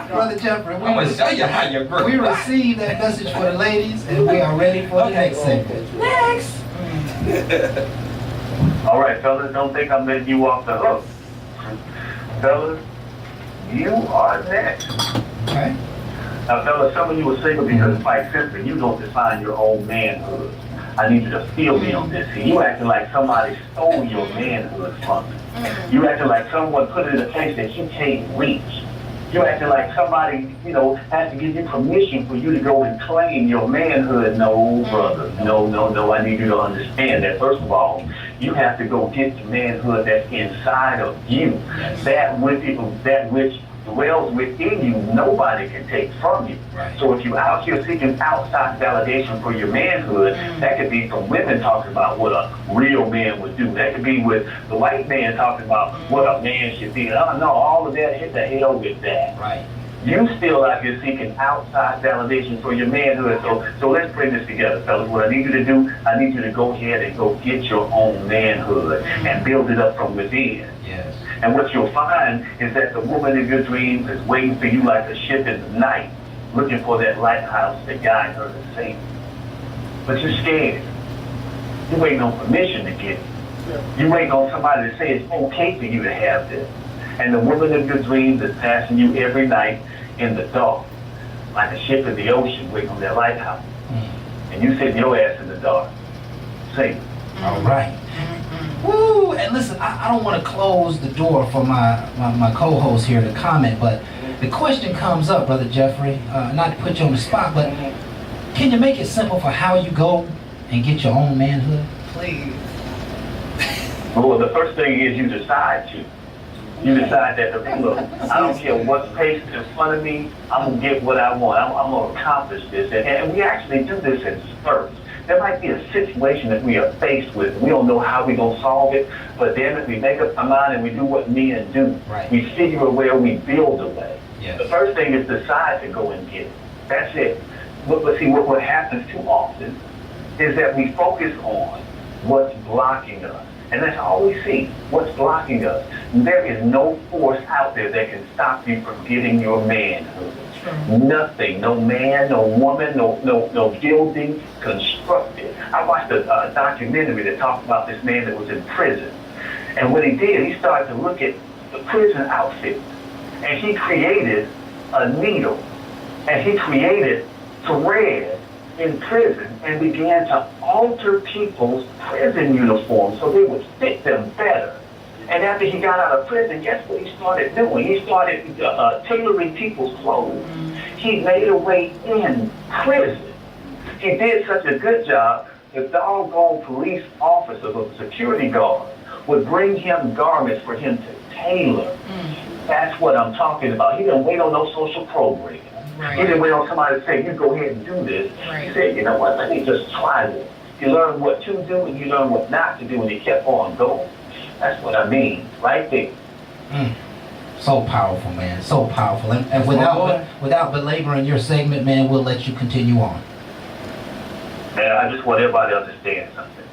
Brother Jeffrey, I'm gonna show you how you grow. we received that message for the ladies, and we are ready for the next segment. Next. All right, fellas, don't think I'm letting you off the hook. Fellas, you are next. Okay. Now, fellas, some of you are single because, quite simply, you don't define your own manhood. I need you to feel me on this. See, you acting like somebody stole your manhood from you. You acting like someone put it in a place that you can't reach. You acting like somebody, you know, has to give you permission for you to go and claim your manhood. No, brother. No. I need you to understand that, first of all, you have to go get the manhood that's inside of you. That which dwells within you, nobody can take from you. Right. So if you're out here seeking outside validation for your manhood, that could be from women talking about what a real man would do. That could be with the white man talking about what a man should be. Oh no, all of that, hit the hell with that. Right. You still out here seeking outside validation for your manhood. So let's bring this together, fellas. What I need you to do, I need you to go ahead and go get your own manhood and build it up from within. Yes. And what you'll find is that the woman of your dreams is waiting for you like a ship in the night, looking for that lighthouse to guide her to sink. But you're scared. You're waiting on permission to get it. You're waiting on somebody to say it's okay for you to have this. And the woman of your dreams is passing you every night in the dark, like a ship in the ocean waiting on that lighthouse. And you sitting your ass in the dark. Sing. All right. Woo! And listen, I don't want to close the door for my co-host here to comment, but the question comes up, Brother Jeffrey, not to put you on the spot, but can you make it simple for how you go and get your own manhood? Please. Well, the first thing is you decide to. You decide that, look, I don't care what pace is in front of me, I'm going to get what I want. I'm going to accomplish this. And we actually do this in spurts. There might be a situation that we are faced with. We don't know how we're going to solve it, but then we make up our mind and we do what men do. Right. We figure a way, we build a way. Yes. The first thing is decide to go and get it. That's it. But see, what happens too often is that we focus on what's blocking us. And that's all we see, what's blocking us. There is no force out there that can stop you from getting your manhood. Nothing, no man, no woman, no building constructed. I watched a documentary that talked about this man that was in prison. And what he did, he started to look at the prison outfit. And he created a needle. And he created thread in prison and began to alter people's prison uniforms so they would fit them better. And after he got out of prison, guess what he started doing? He started tailoring people's clothes. He made a way in prison. He did such a good job, the doggone police officers or the security guard would bring him garments for him to tailor. That's what I'm talking about. He didn't wait on no social program. Right. He didn't wait on somebody to say, you go ahead and do this. Right. He said, you know what, let me just try this. You learn what to do and you learn what not to do, and he kept on going. That's what I mean, right there. So powerful, man. So powerful. And without belaboring your segment, man, we'll let you continue on. And I just want everybody to understand something.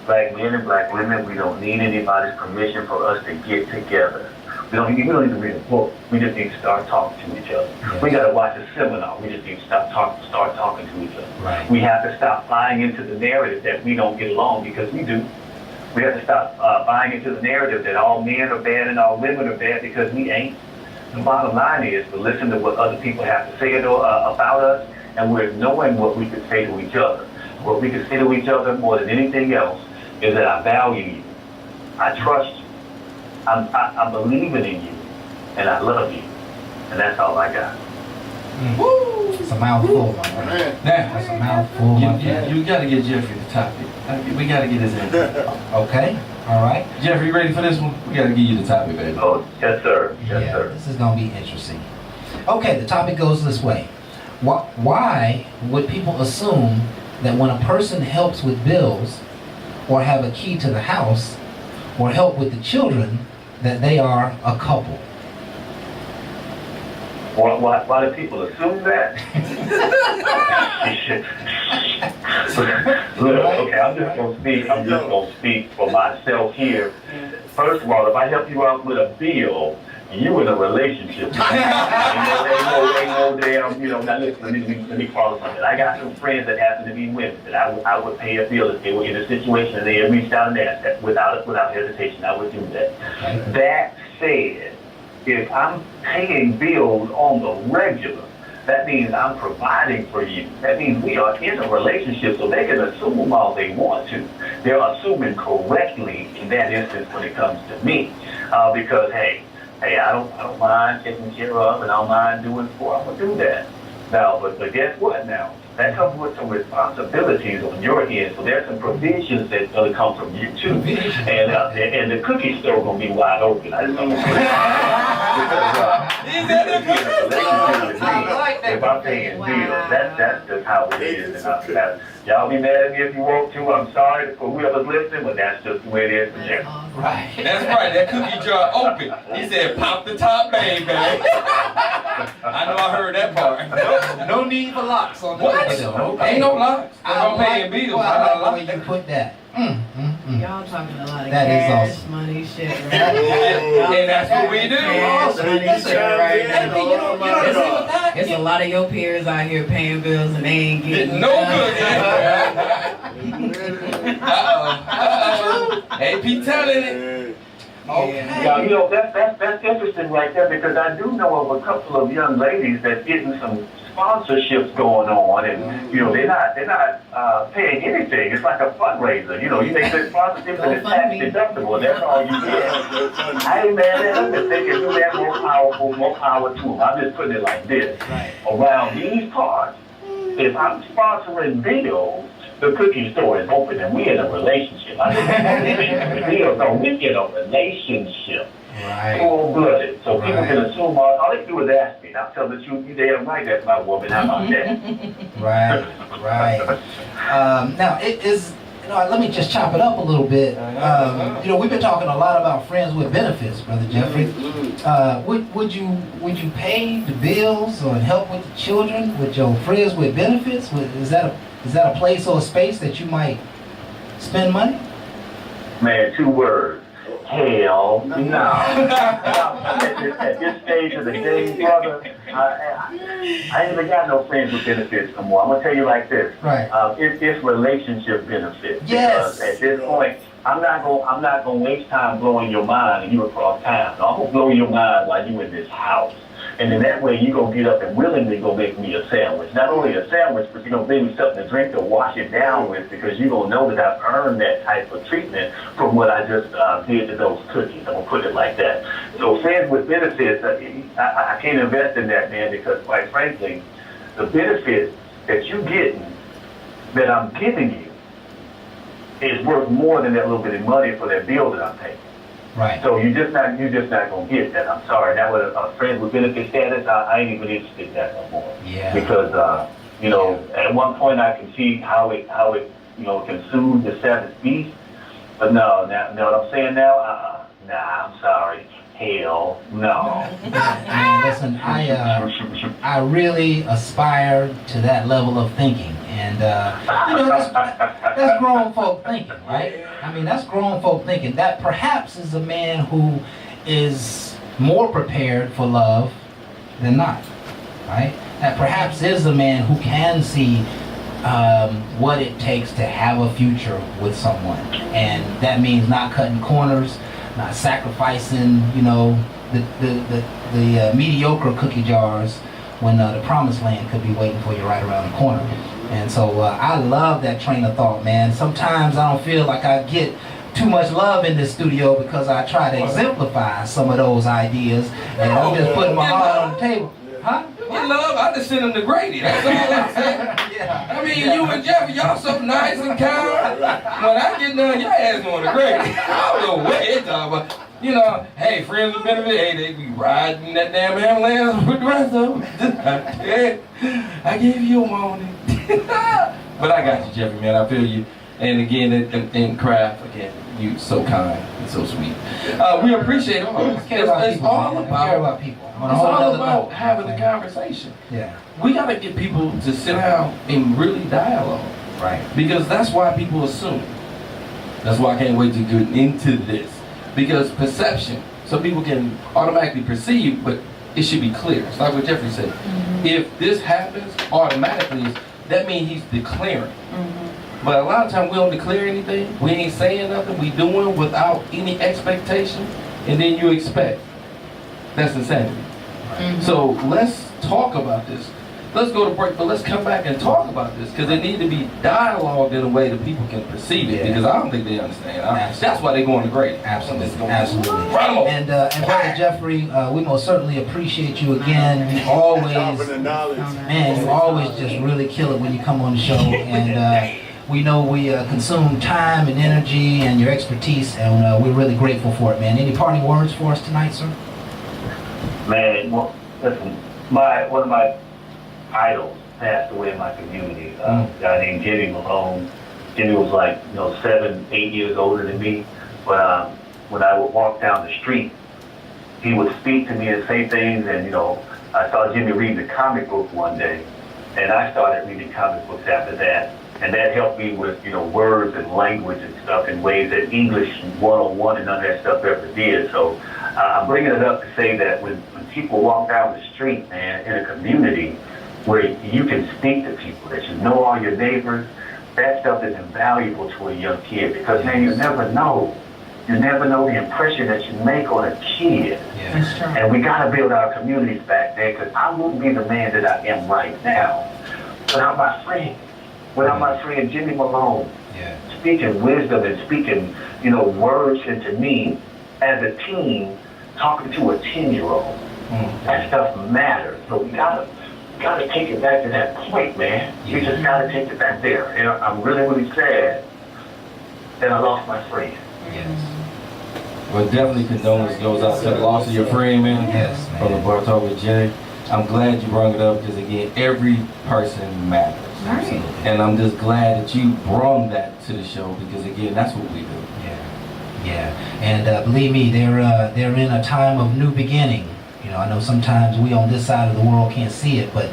Black men and black women, we don't need anybody's permission for us to get together. We don't need to read a book. We just need to start talking to each other. Yes. We got to watch a seminar. We just need to start talking to each other. Right. We have to stop buying into the narrative that we don't get along, because we do. We have to stop buying into the narrative that all men are bad and all women are bad, because we ain't. The bottom line is to listen to what other people have to say about us, and we're knowing what we can say to each other. What we can say to each other more than anything else is that I value you, I trust you, I'm believing in you, and I love you. And that's all I got. Woo! It's a mouthful, my friend. Now, That's a mouthful, my friend. you got to get Jeffrey the topic. We got to get his in. Okay, all right. Jeffrey, you ready for this one? We got to give you the topic, baby. Oh, yes, sir. Yes, Yeah, sir. this is going to be interesting. Okay, the topic goes this way. Why would people assume that when a person helps with bills or have a key to the house or help with the children, that they are a couple? Why do people assume that? Look, okay, I'm just gonna speak for myself here. First of all, if I help you out with a bill, you in a relationship. Ain't no damn, now listen, let me call something. I got some friends that happen to be women that I would pay a bill if they were in a situation and they had reached out and asked that without hesitation. I would do that. Okay. That said, if I'm paying bills on the regular, that means I'm providing for you. That means we are in a relationship, so they can assume all they want to. They're assuming correctly in that instance when it comes to me, because hey, I don't mind taking care of, and I don't mind doing for. I'm gonna do that. Now, but guess what? Now that comes with some responsibilities on your end. So there's some provisions that's gonna come from you too, and the cookie store gonna be wide open. I just don't if I'm paying bills, that's just how it is. And y'all be mad at me if you want to. I'm sorry for whoever's listening, but that's just the way it is for them. Right. That's right. That cookie jar open. He said, "Pop the top, baby." I know I heard that part. No need for locks on the What? cookie dough. Okay. Ain't no locks. I'm paying bills. Well, I I got like locks. the way you put that. Y'all talking a lot of That is cash awesome. money shit, right? And that's what we do. Cash money shit right now. You don't agree with that? It's a lot of your peers out here paying bills and they ain't getting No good. Uh-oh. AP telling it. Okay. Yeah, that's interesting right there, because I do know of a couple of young ladies that's getting some sponsorships going on, and they're not paying anything. It's like a fundraiser. You make the sponsorship and it's tax deductible, and that's all you get. I ain't mad at them if they can do that. More power to them. I'm just putting it like this. Right. Around these parts, if I'm sponsoring bills, the cookie store is open and we in a relationship. We in a relationship. Right. Full-blooded. So people Right. can assume all they do is ask me. And I'll tell the truth, you damn right, that's my woman. How about that? Right. Now, it is, let me just chop it up a little bit. We've been talking a lot about friends with benefits, Brother Jeffrey. Would you pay the bills or help with the children with your friends with benefits? Is that a place or a space that you might spend money? Man, 2 words. Hell no. At this stage of the day, brother, I ain't even got no friends with benefits no more. I'm gonna tell you like this. Right. It's relationship benefits. Yes. Because at this point, I'm not gonna waste time blowing your mind and you across town. So I'm gonna blow your mind while you in this house. And then that way you gonna get up and willingly go make me a sandwich. Not only a sandwich, but you gonna bring me something to drink to wash it down with, because you gonna know that I've earned that type of treatment from what I just did to those cookies. I'm gonna put it like that. So friends with benefits, I can't invest in that, man, because quite frankly, the benefits that you getting, that I'm giving you, is worth more than that little bit of money for that bill that I'm paying. Right. So you're just not gonna get that. I'm sorry. That was a friend with benefit status. I ain't even interested in that no more. Yeah. Because at one point I can see how it can soothe the seventh beast. But no, what I'm saying now, I'm sorry. Hell no. Man, listen, I really aspire to that level of thinking, and that's grown folk thinking, right? I mean, that's grown folk thinking. That perhaps is a man who is more prepared for love than not, right? That perhaps is a man who can see what it takes to have a future with someone, and that means not cutting corners, not sacrificing, the mediocre cookie jars when the promised land could be waiting for you right around the corner. And so I love that train of thought, man. Sometimes I don't feel like I get too much love in this studio because I try to exemplify some of those ideas, and I'm just putting my heart on the table. Huh? Get love, I just send them to Grady. That's all I'm saying. Yeah. I mean, you and Jeffrey, y'all so nice and kind. When I get done, your ass going to Grady. I don't know what they talking about. Hey, friends with benefit, hey, they be riding that damn ambulance with the rest of them. I gave you a warning. But I got you, Jeffrey, man. I feel you. And again, in Kraft, again, you so kind and so sweet. We appreciate all. It's all about people. It's all about having a conversation. Yeah. We got to get people to sit down and really dialogue. Right. Because that's why people assume. That's why I can't wait to get into this. Because perception, some people can automatically perceive, but it should be clear. It's like what Jeffrey said. Mm-hmm. If this happens automatically, that means he's declaring. Mm-hmm. But a lot of times we don't declare anything. We ain't saying nothing. We doing without any expectation, and then you expect. That's insanity. Mm-hmm. So let's talk about this. Let's go to break, but let's come back and talk about this, because it needs to be dialogued in a way that people can perceive it. Because I don't think they understand. That's why they're going to grade. Absolutely. Absolutely. And Brother Jeffrey, we most certainly appreciate you again. You always, man, you always just really kill it when you come on the show. And we know we consume time and energy and your expertise, and we're really grateful for it, man. Any parting words for us tonight, sir? Man, well, listen, one of my idols passed away in my community. A guy named Jimmy Malone. Jimmy was like, 7, 8 years older than me. But when I would walk down the street, he would speak to me and say things. And I saw Jimmy reading a comic book one day, and I started reading comic books after that. And that helped me with words and language and stuff in ways that English 101 and none of that stuff ever did. So I'm bringing it up to say that when people walk down the street, man, in a community where you can speak to people, that you know all your neighbors, that stuff is invaluable to a young kid, because, man, you never know. You never know the impression that you make on a kid. Yeah. That's true. And we got to build our communities back there, because I wouldn't be the man that I am right now without my friend Jimmy Malone. Yeah. Speaking wisdom and speaking, words into me as a teen, talking to a 10-year-old. That stuff matters. So we gotta take it back to that point, man. We just gotta take it back there. And I'm really, really sad that I lost my friend. Yes. Well, definitely condolence goes out to the loss of your friend, man. Yes, man. From the Bar Talk with Jay. I'm glad you brought it up, because again, every person matters. Absolutely. And I'm just glad that you brought that to the show, because again, that's what we do. Yeah. And believe me, they're in a time of new beginning. I know sometimes we on this side of the world can't see it, but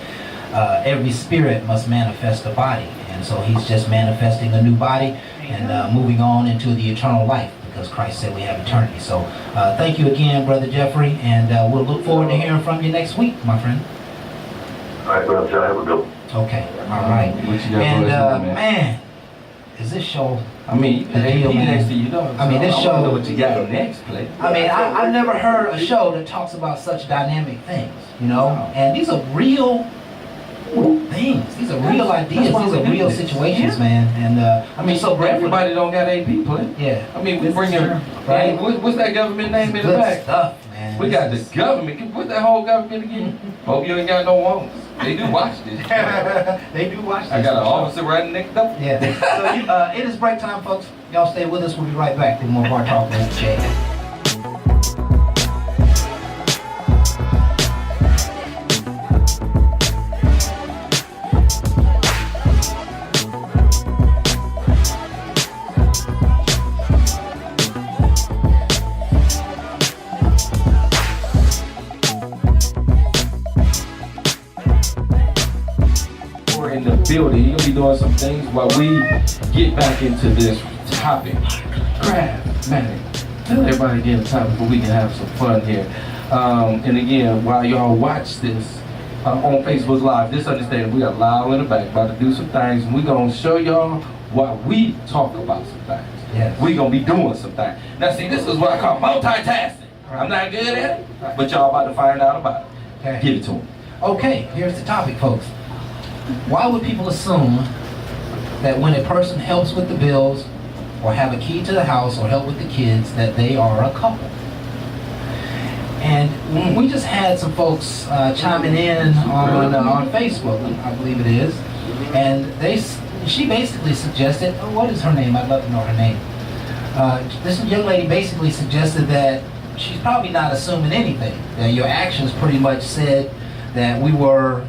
every spirit must manifest a body. And so he's just manifesting a new body and moving on into the eternal life, because Christ said we have eternity. So thank you again, Brother Jeffrey, and we'll look forward to hearing from you next week, my friend. All right, brother, y'all have a good one. Okay, all right. What you got And for us, man? man, is this show? I mean, you got The deal, AP man. next to you, though. I mean, this so show- I wonder what you got next, play. I mean, I've never heard a show that talks about such dynamic things, you know? And these are real things. These are real ideas. why These we are do real this. situations, man. And I mean, so grateful. Everybody don't got AP, play. Yeah. I mean, we bring your, Right. what's that government name in the Good back? stuff, man. We got the government. What's that whole government again? Hope you ain't got no wounds. They do watch this. They do watch this. I got an officer right next door. Yeah. So it is break time, folks. Y'all stay with us. We'll be right back with more Bar Talk with Jay. We're in the building. You're gonna be doing some things while we get back into this topic. Craft, man. Tell everybody again the topic so we can have some fun here. And again, while y'all watch this on Facebook Live, just understand we are loud in the back, about to do some things, and we're gonna show y'all while we talk about some things. Yes. We gonna be doing some things. Now see, this is what I call multitasking. I'm not good at it, but y'all about to find out about it. Okay. Give it to them. Okay, here's the topic, folks. Why would people assume that when a person helps with the bills or have a key to the house or help with the kids that they are a couple? And we just had some folks chiming in on Facebook, I believe it is, and she basically suggested, what is her name? I'd love to know her name. This young lady basically suggested that she's probably not assuming anything. That your actions pretty much said that we were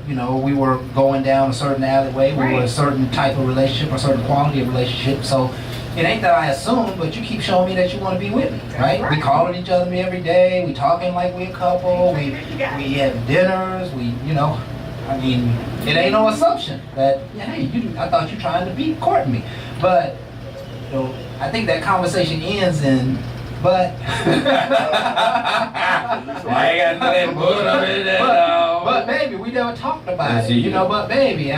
going down a certain alleyway, we were a certain type of relationship, a certain quality of relationship. So it ain't that I assume, but you keep showing me that you want to be with me, right? We calling each other every day, we talking like we a couple, we have dinners, I mean, it ain't no assumption that, hey, I thought you trying to be courting me. But, I think that conversation ends in, but. But baby, we never talked about it, but baby,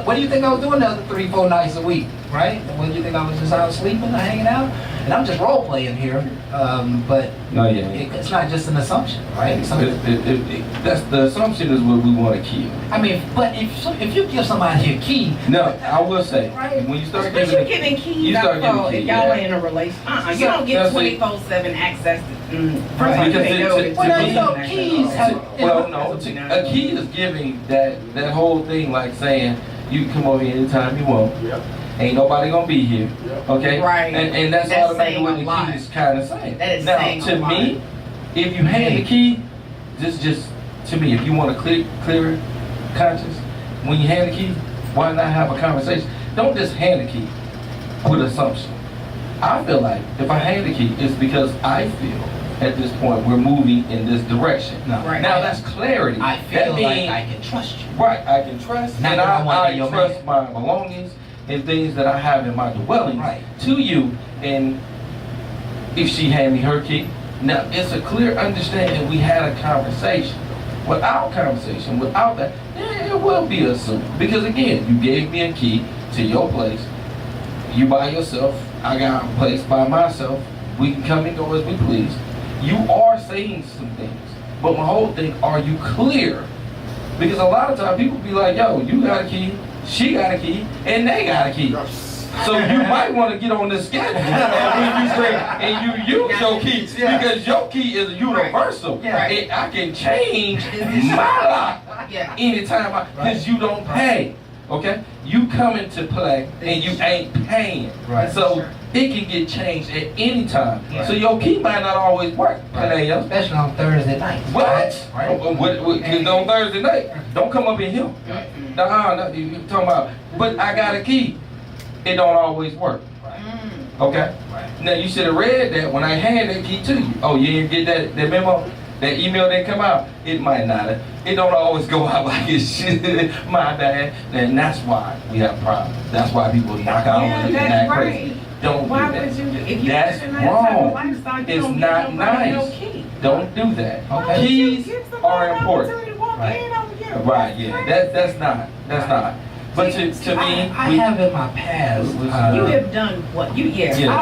what do you think I was doing the other 3-4 nights a week, right? What do you think I was just out sleeping or hanging out? And I'm just role playing here, but it's not just an assumption, right? That's the assumption is what we want to keep. I mean, but if you give somebody a key, no, I will say right. when you start But giving, you giving keys you out start giving for keys, if y'all yeah. are in a relationship. You don't get 24/7 access to. First of all, you Because can't go to- into well, to you me- know, keys have. a key is giving that whole thing like saying you can come over here anytime you want. Yep. Ain't nobody gonna be here. Yep. Okay? Right. And that's That's automatically saying what a the lot. key is kind of saying. That is now, saying to a me, lot. if you hand the key, just to me, if you want to clear conscience, when you hand the key, why not have a conversation? Don't just hand the key with assumption. I feel like if I hand the key, it's because I feel at this point we're moving in this direction. No. Right. Now that's clarity. I feel That like means- I can trust you. Right, I can trust, Not and that I wanna be I your trust man. my belongings and things that I have in my dwelling Right. to you. And if she hand me her key, now it's a clear understanding we had a conversation. Without conversation, without that, yeah, it will be assumed. Because again, you gave me a key to your place. You by yourself, I got a place by myself. We can come and go as we please. You are saying some things, but my whole thing, are you clear? Because a lot of times people be like, yo, you got a key, she got a key, and they got a key. So you might want to get on this schedule and you say, and you use your key, because your key is universal. Yeah. And I can change my lock Yeah. anytime because you don't pay. Okay? You come into play and you ain't paying. Right. So it can get changed at any time. Right. So your key might not always work. Right. Right. Especially on Thursday night. What? Right. Cause on Thursday night, don't come up in here. Nah, you talking about, but I got a key. It don't always work. Okay? Right. Now you should have read that when I hand that key to you. Oh, you didn't get that memo? That email didn't come out? It might not have. It don't always go out like it should. My bad. And that's why we have problems. That's why people knock out on it and Yeah, act that's crazy. right. Don't do Why that. would you do? If you That's live in that type wrong. of lifestyle, you It's don't not give nobody no nice. key. Don't do that. Okay. Keys Give somebody are an important. opportunity to walk Right. in on you. Right, yeah. That's not. But to me, I have in my past. You have done what? Yeah. I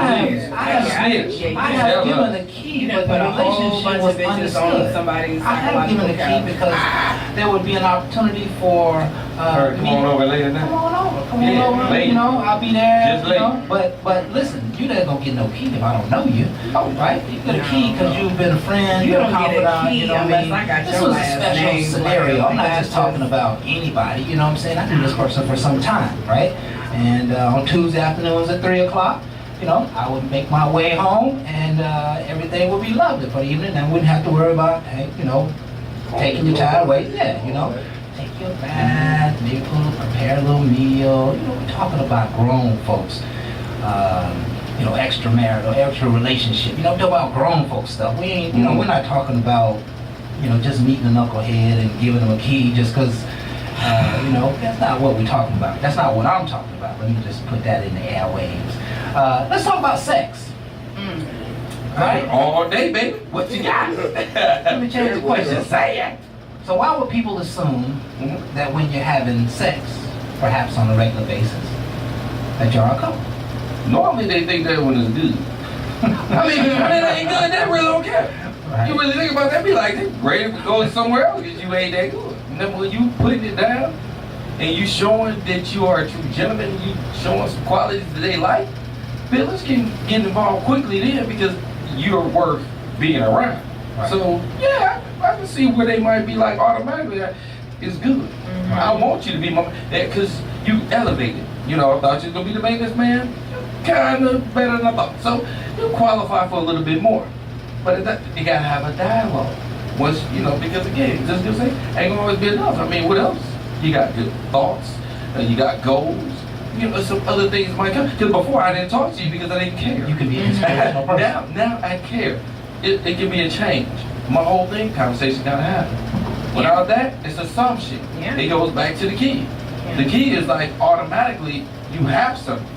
have given the key, You but done put the a whole relationship bunch was of bitches on understood. somebody's I have given the psychological key couch. because there would be an opportunity for her, come me. on over later Come now. on over, Yeah, over. late. You know, I'll be there. Just you late. know, but listen, you ain't gonna get no key if I don't know you. Oh, right? You get a key because you've been a friend, You you're a don't get a confidant. key You know what I unless mean? I got This your was a last special name, scenario. like I'm not that. just talking about anybody. You know what I'm saying? I knew this person for some time, right? And on Tuesday afternoons at 3 o'clock, you know, I would make my way home, and everything would be lovely for the evening. I wouldn't have to worry about, hey, you know, taking your time away. Yeah, you know, take your bath, maybe prepare a little meal. You know, we're talking about grown folks. You know, extramarital, extra relationship. You know, we're talking about grown folks stuff. We ain't, you know, we're not talking about, you know, just meeting a knucklehead and giving them a key just because. You know, that's not what we're talking about. That's not what I'm talking about. Let me just put that in the airwaves. Let's talk about sex. Right? All day, baby. What you got? Let me change the question. Say it. So why would people assume that when you're having sex, perhaps on a regular basis, that you're a couple? Normally they think that one is good. I mean, when it ain't good, they really don't care. Right. You really think about that, be like, they ready to go somewhere else because you ain't that good. And then when you putting it down and you showing that you are a true gentleman, you showing some qualities that they like, fellas can get involved quickly then because you're worth being around. Right. So, yeah, I can see where they might be like automatically, it's good. I want you to be my, because you elevated. You know, I thought you was going to be the maintenance man. Kind of better than I thought. So, you qualify for a little bit more. But you got to have a dialogue. Once, you know, because again, just gonna say, ain't gonna always be enough. I mean, what else? You got good thoughts, you got goals, you know, some other things might come. Because before I didn't talk to you because I didn't care. You can be an inspirational person. Now I care. It can be a change. My whole thing, conversation gotta happen. Without that, it's assumption. Yeah. It goes back to the key. The key is like automatically you have something.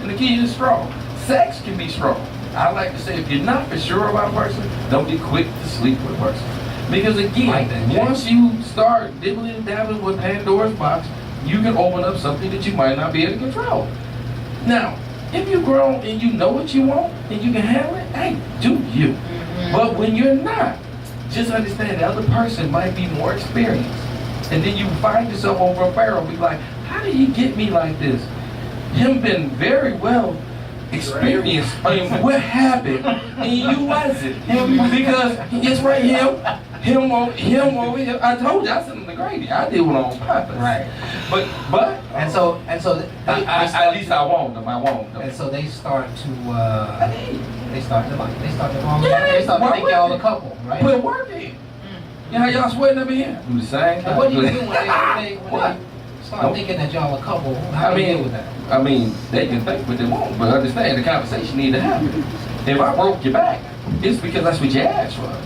And the key is strong. Sex can be strong. I like to say if you're not for sure about a person, don't be quick to sleep with a person. Because again, once you start dibbling and dabbling with Pandora's box, you can open up something that you might not be able to control. Now, if you're grown and you know what you want and you can handle it, hey, do you. But when you're not, just understand the other person might be more experienced. And then you find yourself over a barrel, be like, how did he get me like this? Him been very well experienced. I mean, what happened? And you wasn't. Because it's right him over here. I told you, I sent him the gravy. I did one on purpose. Right. But And so at least I won't them. And so they start to they start to like they start Yeah, to think y'all a couple, right? Put work in. You know how y'all sweating up in here? Do the same. And what do you do when they start thinking that y'all a couple? How do you deal with that? I mean, they can think what they want, but understand the conversation need to happen. If I broke your back, it's because that's what you asked for.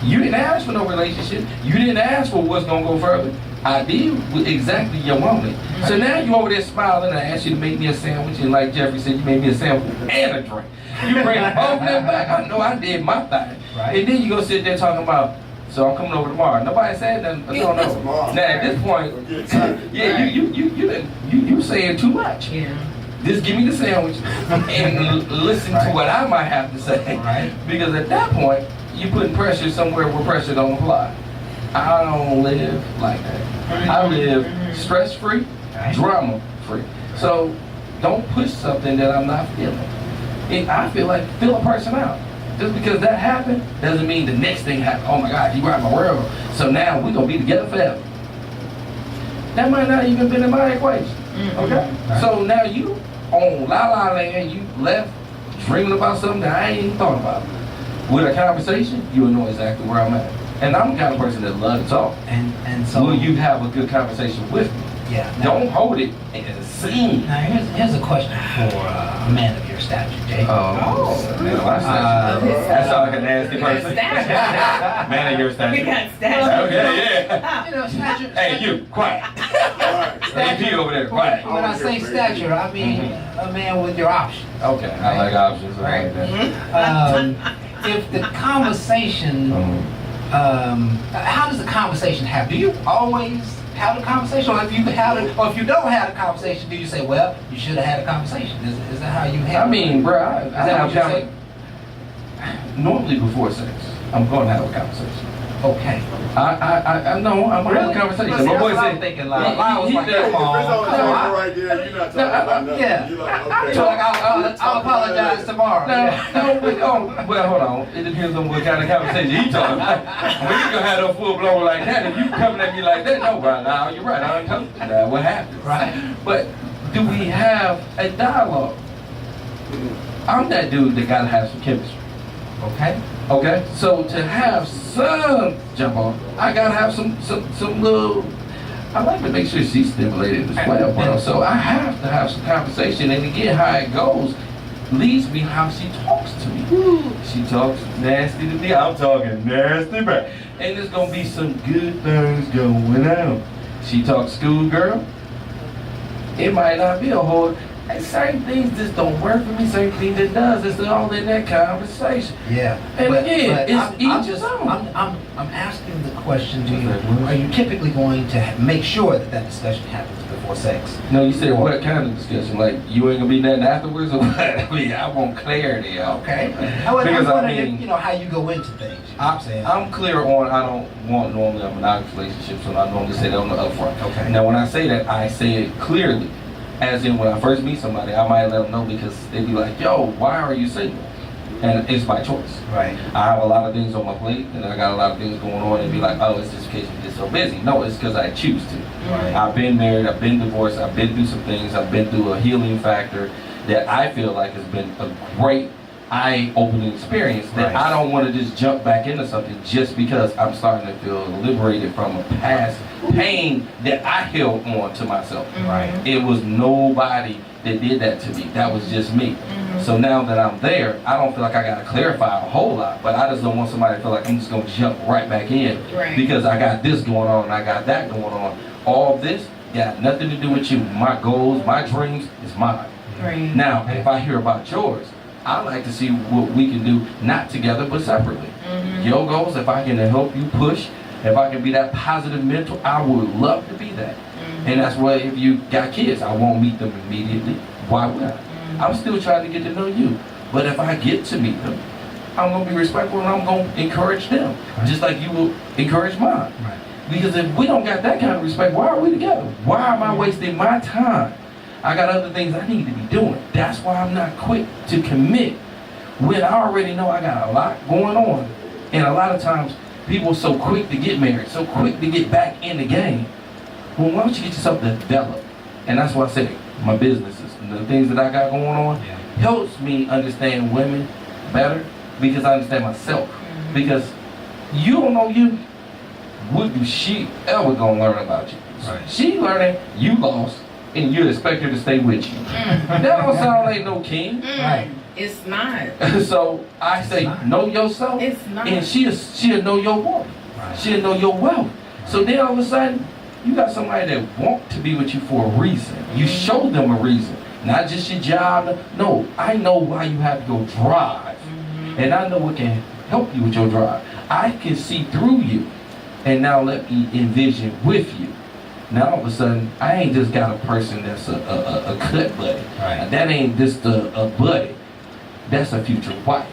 You didn't ask for no relationship. You didn't ask for what's gonna go further. I did what exactly you wanted. So now you over there smiling and I asked you to make me a sandwich, and like Jeffrey said, you made me a sandwich and a drink. You bring both of them back. I know I did my thing. Right. And then you go sit there talking about, so I'm coming over tomorrow. Nobody said nothing. I don't know. Tomorrow. Now at this point, yeah, you saying too much. Yeah. Just give me the sandwich and listen to what I might have to say. Right. Because at that point, you putting pressure somewhere where pressure don't apply. I don't live like that. I live stress-free, drama-free. So don't push something that I'm not feeling. And I feel like fill a person out. Just because that happened doesn't mean the next thing happened. Oh my God, you rocked my world. So now we're gonna be together forever. That might not even been in my equation. Okay? Right. So now you on La La Land, you left dreaming about something that I ain't even thought about. With a conversation, you'll know exactly where I'm at. And I'm the kind of person that loves to talk. And so Will you have a good conversation with me? Yeah. Now, Don't hold it as a scene. now here's a question for a man of your stature, Jay. Oh, man, my stature. That sounds like a nasty person. Man of your We stature. got stature. Okay, yeah. You know, stature. Hey, you, quiet. AP over there, quiet. When I say stature, I mean a man with your options. Okay, I like options. I like that. If the conversation, how does the conversation happen? Do you always have a conversation, or if you have it, or if you don't have a conversation, do you say, well, you should have had a conversation? Is that how you handle it? I mean, bro, I Is that what you say? Normally before sex, I'm going to have a conversation. Okay. I'm gonna have a conversation. My boy said, thinking like, I was like, come on. right there, you're not talking about nothing. Yeah. You're like, okay. So like, I'll apologize tomorrow. Well, hold on. It depends on what kind of conversation you talking about. We ain't gonna have no full blown like that. If you coming at me like that, no, bro. Now you're right. I ain't telling you that. What happened? Right. But do we have a dialogue? I'm that dude that gotta have some chemistry. Okay. Okay, so to have some jump on, I gotta have some little. I like to make sure she's stimulated as well, bro. So I have to have some conversation, and again, how it goes leads me how she talks to me. She talks nasty to me. I'm talking nasty back, and there's gonna be some good things going on. She talks schoolgirl. It might not be a whole. And certain things just don't work for me. Certain things that does. It's all in that conversation. Yeah. And again, it's I'm each just, his own. I'm asking the question to you. Are you typically going to make sure that discussion happens before sex? No, you said what kind of discussion? Like you ain't gonna be nothing afterwards, or what? I mean, I want clarity, y'all. Okay. Because I mean, you know how you go into things. You know what I'm saying. I'm clear on. I don't want normally a monogamous relationship, so I normally say that on the upfront. Okay. Now, when I say that, I say it clearly. As in, when I first meet somebody, I might let them know because they be like, "Yo, why are you single?" And it's my choice. Right. I have a lot of things on my plate, and I got a lot of things going on, and be like, "Oh, it's just because you get so busy." No, it's because I choose to. Right. I've been married, I've been divorced, I've been through some things, I've been through a healing factor that I feel like has been a great eye-opening experience that Right. I don't want to just jump back into something just because I'm starting to feel liberated from a past pain that I held on to myself. Right. It was nobody that did that to me. That was just me. So now that I'm there, I don't feel like I got to clarify a whole lot, but I just don't want somebody to feel like I'm just going to jump right back in Right. because I got this going on and I got that going on. All of this got nothing to do with you. My goals, my dreams is mine. Right. Now, if I hear about yours, I like to see what we can do, not together, but separately. Your goals, if I can help you push, if I can be that positive mentor, I would love to be that. And that's why if you got kids, I won't meet them immediately. Why would I? I'm still trying to get to know you. But if I get to meet them, I'm going to be respectful and I'm going to encourage them. Just like you will encourage mine. Right. Because if we don't got that kind of respect, why are we together? Why am I wasting my time? I got other things I need to be doing. That's why I'm not quick to commit when I already know I got a lot going on. And a lot of times, people are so quick to get married, so quick to get back in the game. Well, why don't you get yourself developed? And that's why I say my businesses and the things that I got going on helps me understand women better because I understand myself. Because you don't know you, what do she ever gonna learn about you? Right. She learning you lost and you expect her to stay with you. That don't sound like no king. Right. It's not. So I say, know yourself, It's not. and she'll know your worth. Right. She'll know your wealth. So then all of a sudden, you got somebody that want to be with you for a reason. You show them a reason, not just your job. No, I know why you have to go drive, and I know what can help you with your drive. I can see through you, and now let me envision with you. Now all of a sudden, I ain't just got a person that's a cut buddy. Right. That ain't just a buddy. That's a future wife.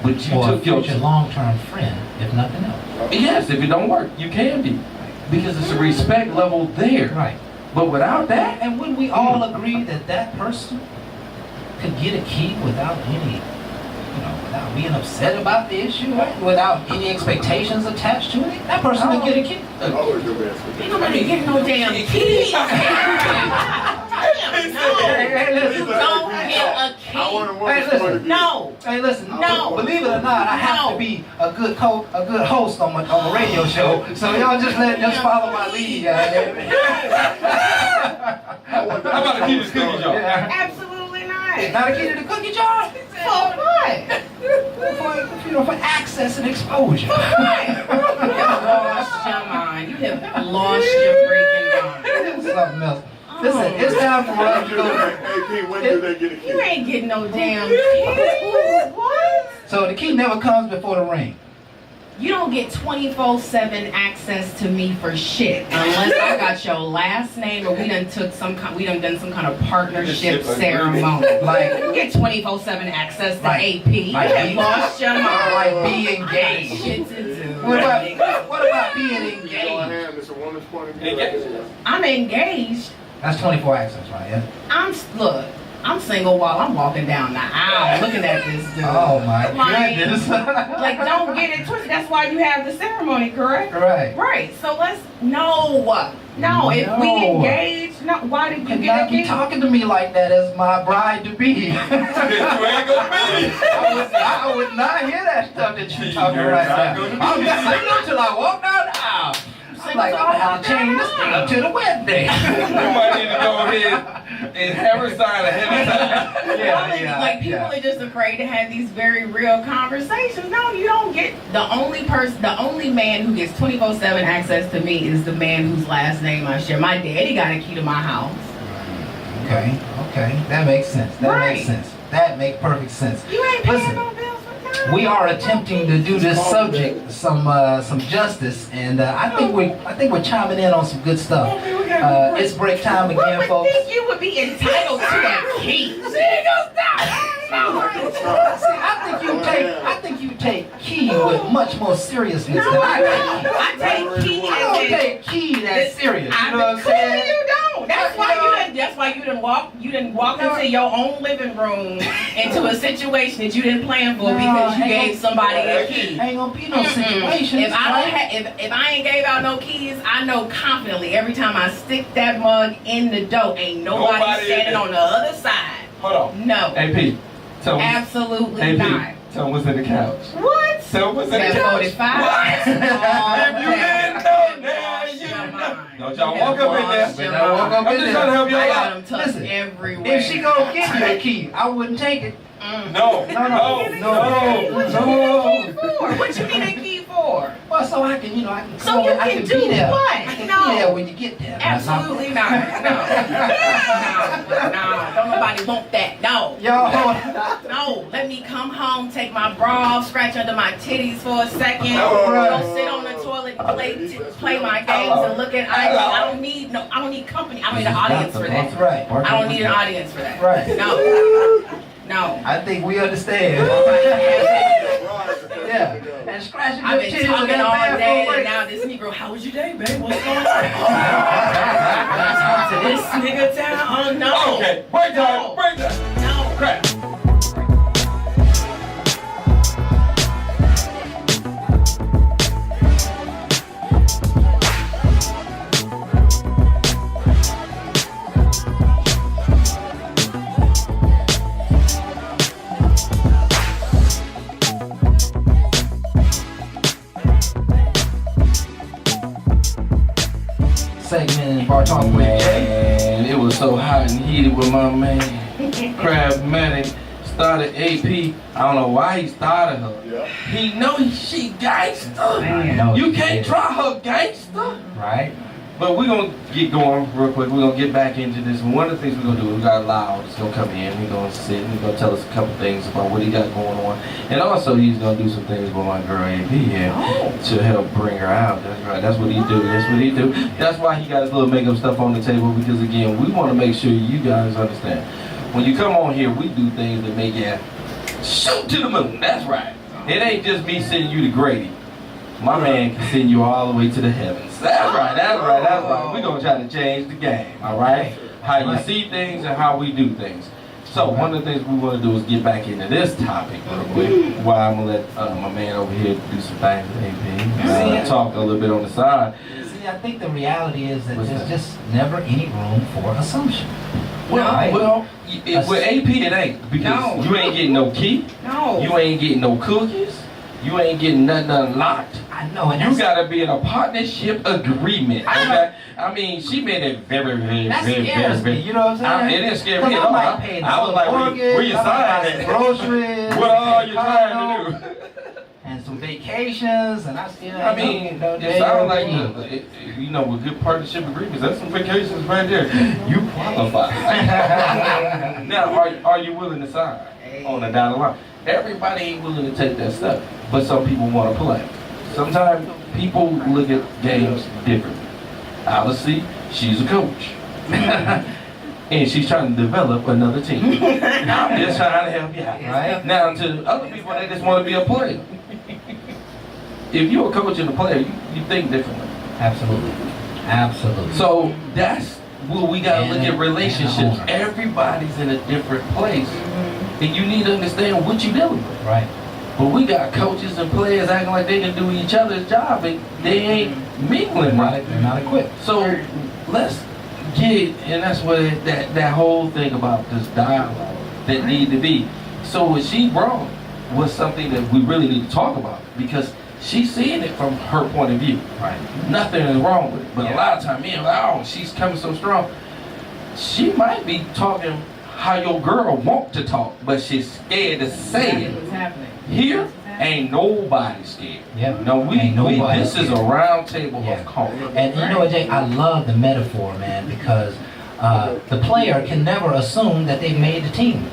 But you Or a took your future long-term friend, if nothing else. Yes, if it don't work, you can be. Because it's a respect level there. Right. But without that, And wouldn't we all agree that that person could get a key without any, without being upset about the issue, right? Without any expectations attached to it? That person could get a key. Always your best. Ain't nobody getting no damn key. Hey, listen. Don't get a key. I want to watch Hey, this listen. point of view. No. Hey, listen. No. Believe it or not, I have to be a good host on a radio show. So y'all just follow my lead, guys. How about the key to the cookie jar? Absolutely not. Not a key to the cookie jar. For what? For access and exposure. You have lost your mind. You have lost your freaking mind. Something else. Listen, it's time for us to go. Hey, P, when do they get a key? You ain't getting no damn key. What? So the key never comes before the ring. You don't get 24/7 access to me for shit unless I got your last name or we done done some kind of partnership ceremony. Like, You get 24/7 access to Like- AP. You like have be- lost your mind. like be engaged. Shit to do. What about being Go engaged? ahead, it's a woman's point of view. Engaged. I'm engaged. That's 24 access, right? Yeah. I'm single while I'm walking down the aisle looking at this dude. Oh my Like- goodness. Like, don't get it twisted. That's why you have the ceremony, correct? Right. Right. So let's no. If we No. engage, no. Why did you You get a cannot be key? talking to me like that as my bride to be. You ain't gonna be. I would not hear that stuff that you're talking You're right not now. gonna be. I'm single till I walk down the aisle. I'm like, I'm gonna have to change this thing up to the wedding day. You might need to go ahead and have her sign ahead of time. Like people are just afraid to have these very real conversations. No, you don't get the only man who gets 24/7 access to me is the man whose last name I share. My daddy got a key to my house. Okay, that makes sense. That makes perfect sense. You ain't paying Listen, no bills for time. we are attempting to do this subject some justice, and I think we're chiming in on some good stuff. It's break time Who again, would folks. think you would be entitled to a key? I think you take key with much more seriousness than I do. I take key I as don't in take key that serious. You know what I'm clearly saying? you don't. That's why you didn't walk into your own living room into a situation that you didn't plan for because you gave somebody a key. Ain't gonna be no situation. If I ain't gave out no keys, I know confidently every time I stick that mug in the dough, ain't nobody standing on the other side. Hold on. No. AP, tell me. Absolutely AP, not. tell me what's in the couch. What? Tell me what's in the That couch. 45. What? If you didn't know, now you know. Don't y'all walk up in there. Don't walk up I'm in just there. trying to help y'all I out. got them tucked Listen, everywhere. If she gonna give you a key, I wouldn't take it. No. What you need a key for? Well, so I can, I can. So you I can be do there. what? I can No. be there when you get there. Absolutely not. No. Don't nobody want that. No. Y'all, No. Let me come home, take my bra off, scratch under my titties for a second, Right. go sit on the toilet, play my games, and look at IG. I don't need company. I don't need an audience for that. that's right. I don't need an audience for that. Right. No. I think we understand. Yeah. And scratching your I've been titties talking in all that day, bathroom and break. now this Negro, how was your day, babe? What's going on? Talk to this nigga down. Oh, no. Okay, break time. No. Crap. Segment in Bar Talk with Jay. And it was so hot and heated with my man. Craftmatic started AP. I don't know why he started her. Yeah. He know she gangster. Man. You can't try her gangster. Right? But we're gonna get going real quick. We're gonna get back into this. One of the things we're gonna do, we got Loud. He's gonna come in. He's gonna sit. He's gonna tell us a couple things about what he got going on, and also he's gonna do some things with my girl AP here to help bring her out. That's right. That's what he do. That's what he do. That's why he got his little makeup stuff on the table because again, we want to make sure you guys understand. When you come on here, we do things that make you shoot to the moon. That's right. It ain't just me sending you to Grady. My man can send you all the way to the heavens. That's right. We're going to try to change the game, all right? How you see things and how we do things. So one of the things we want to do is get back into this topic real quick. While I'm going to let my man over here do some things with AP. Talk a little bit on the side. See, I think the reality is that What's there's that? just never any room for assumption. Well, with AP it ain't because No. you ain't getting no key, No. you ain't getting no cookies, you ain't getting nothing unlocked. I know, and You that's, gotta be in a partnership agreement. Okay? I mean, she made it very, very, that very, scares very, me. You know what I'm saying? It didn't scare me 'Cause at I all. might pay the I was like, mortgage, where you I might buy sign some at? groceries. What are you trying condo, to do? And some vacations, and I still. I mean, it sounds like with good partnership agreements. That's some vacations right there. You qualify. Now, are you willing to sign on the dotted line? Everybody ain't willing to take that step, but some people want to play. Sometimes people look at games differently. Obviously, she's a coach. And she's trying to develop another team. I'm just trying to help you out. Right? Now, to other people, they just want to be a player. If you're a coach and a player, you think differently. Absolutely. Absolutely. So that's where we got to look at relationships. And Everybody's in a different place. And you need to understand what you're dealing with. right. But we got coaches and players acting like they can do each other's job, and they ain't mingling right. They're not equipped. So let's get, and that's what that whole thing about this dialogue that need to be. So what she brought was something that we really need to talk about because she's seeing it from her point of view. Right. Nothing is wrong with it. But a lot of times, men are like, oh, she's coming so strong. She might be talking how your girl want to talk, but she's scared to say it. What's happening? Here, ain't nobody scared. Yeah. No, Ain't nobody this is a scared. round table Yeah. of calm. And you know what, Jay? I love the metaphor, man, because the player can never assume that they've made the team.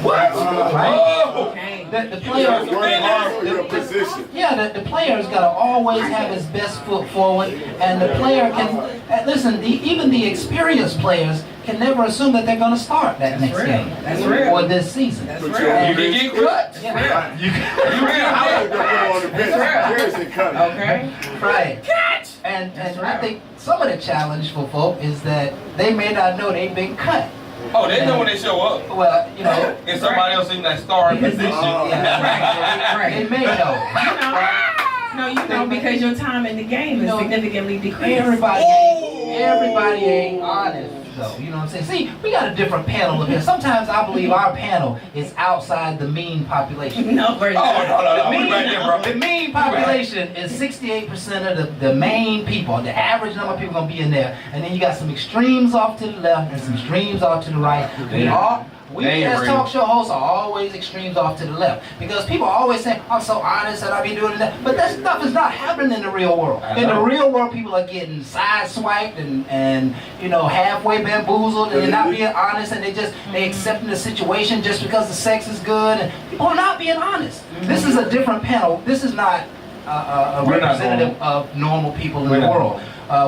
What? Right? Oh! Okay. The player, Work hard for your position. yeah, the player's got to always have his best foot forward, and the player can listen. Even the experienced players can never assume that they're going to start that next real. game That's real. or this season. That's Put real. your You own can get cut. Yeah. You I was gonna put him on the bench. Harrison cut him. Okay. Right. And I think some of the challenge for folk is that they may not know they've been cut. Oh, they know when they show up. Well, you know, And somebody else in that starring position. yeah, Right. they may know. No, you know, because your time in the game is significantly decreased. Everybody ain't honest though. You know what I'm saying? See, we got a different panel of here. Sometimes I believe our panel is outside the mean population. No, we're Oh, not. no, we right there, bro. The mean population is 68% of the main people. The average number of people gonna be in there, and then you got some extremes off to the left and some extremes off to the right. We They as agree. talk show hosts are always extremes off to the left because people always say, "I'm so honest and I be doing that," but that stuff is not happening in the real world. I In the know. real world, people are getting sideswiped and you know halfway bamboozled, and they're not being honest, and they accepting the situation just because the sex is good, and people are not being honest. This is a different panel. This is not a We're not representative of normal people in We're the not world.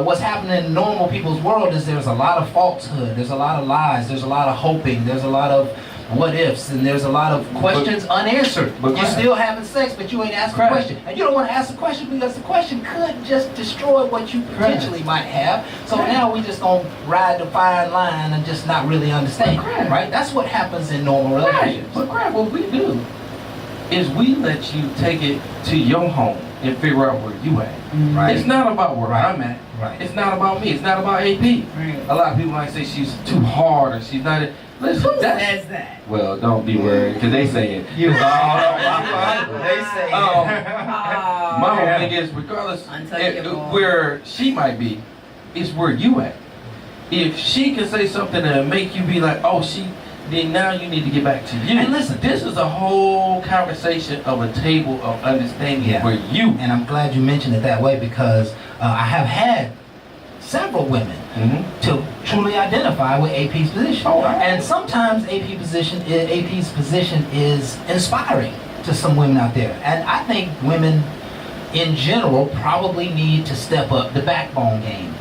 What's happening in normal people's world is there's a lot of falsehood, there's a lot of lies, there's a lot of hoping, there's a lot of what ifs, and there's a lot of questions unanswered. but You're Graham- still having sex, but you ain't asking a Graham. question. And you don't want to ask a question because the question could just destroy what you potentially might have. So now we just gonna ride the fine line and just not really understand, Graham. right? That's what happens in normal Right. relationships. But Grant, what we do is we let you take it to your home and figure out where you at. Right. It's not about where Right. I'm at. Right. It's not about me. It's not about AP. Right. A lot of people might say she's too hard or she's not. Listen, Who that's says that? well. Don't be worried because they say it. You No, they say my whole thing is regardless Untouchable. where she might be, is where you at. If she can say something that make you be like, oh, then now you need to get back to you. And listen, This is a whole conversation of a table of understanding Yeah. where you. and I'm glad you mentioned it that way because I have had several women to truly identify with AP's position. Oh, wow. And sometimes AP's position is inspiring to some women out there. And I think women in general probably need to step up the backbone game,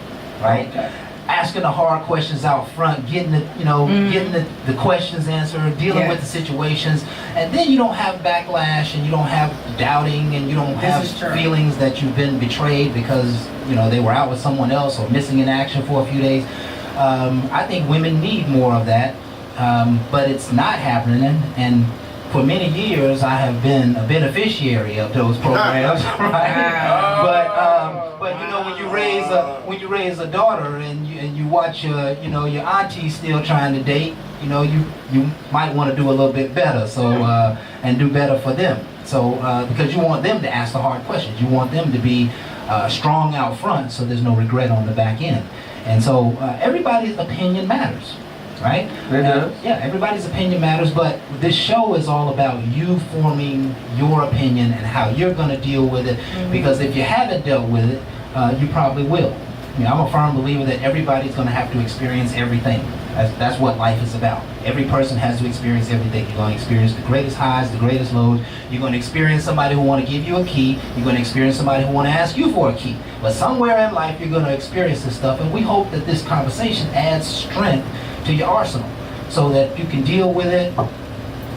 right? Okay. Asking the hard questions out front, getting getting the questions answered, dealing Yes. with the situations, and then you don't have backlash and you don't have doubting and you don't have is true. feelings that you've been betrayed because they were out with someone else or missing in action for a few days. I think women need more of that, but it's not happening. And for many years, I have been a beneficiary of those programs, right? But when you raise raise a daughter and you watch your auntie still trying to date, you might want to do a little bit better. So and do better for them. So because you want them to ask the hard questions, you want them to be strong out front, so there's no regret on the back end. And so everybody's opinion matters, right? It does. Yeah, everybody's opinion matters, but this show is all about you forming your opinion and how you're going to deal with it. Because if you haven't dealt with it, you probably will. I'm a firm believer that everybody's going to have to experience everything. That's what life is about. Every person has to experience everything. You're going to experience the greatest highs, the greatest lows. You're going to experience somebody who want to give you a key. You're going to experience somebody who want to ask you for a key. But somewhere in life, you're going to experience this stuff. And we hope that this conversation adds strength to your arsenal so that you can deal with it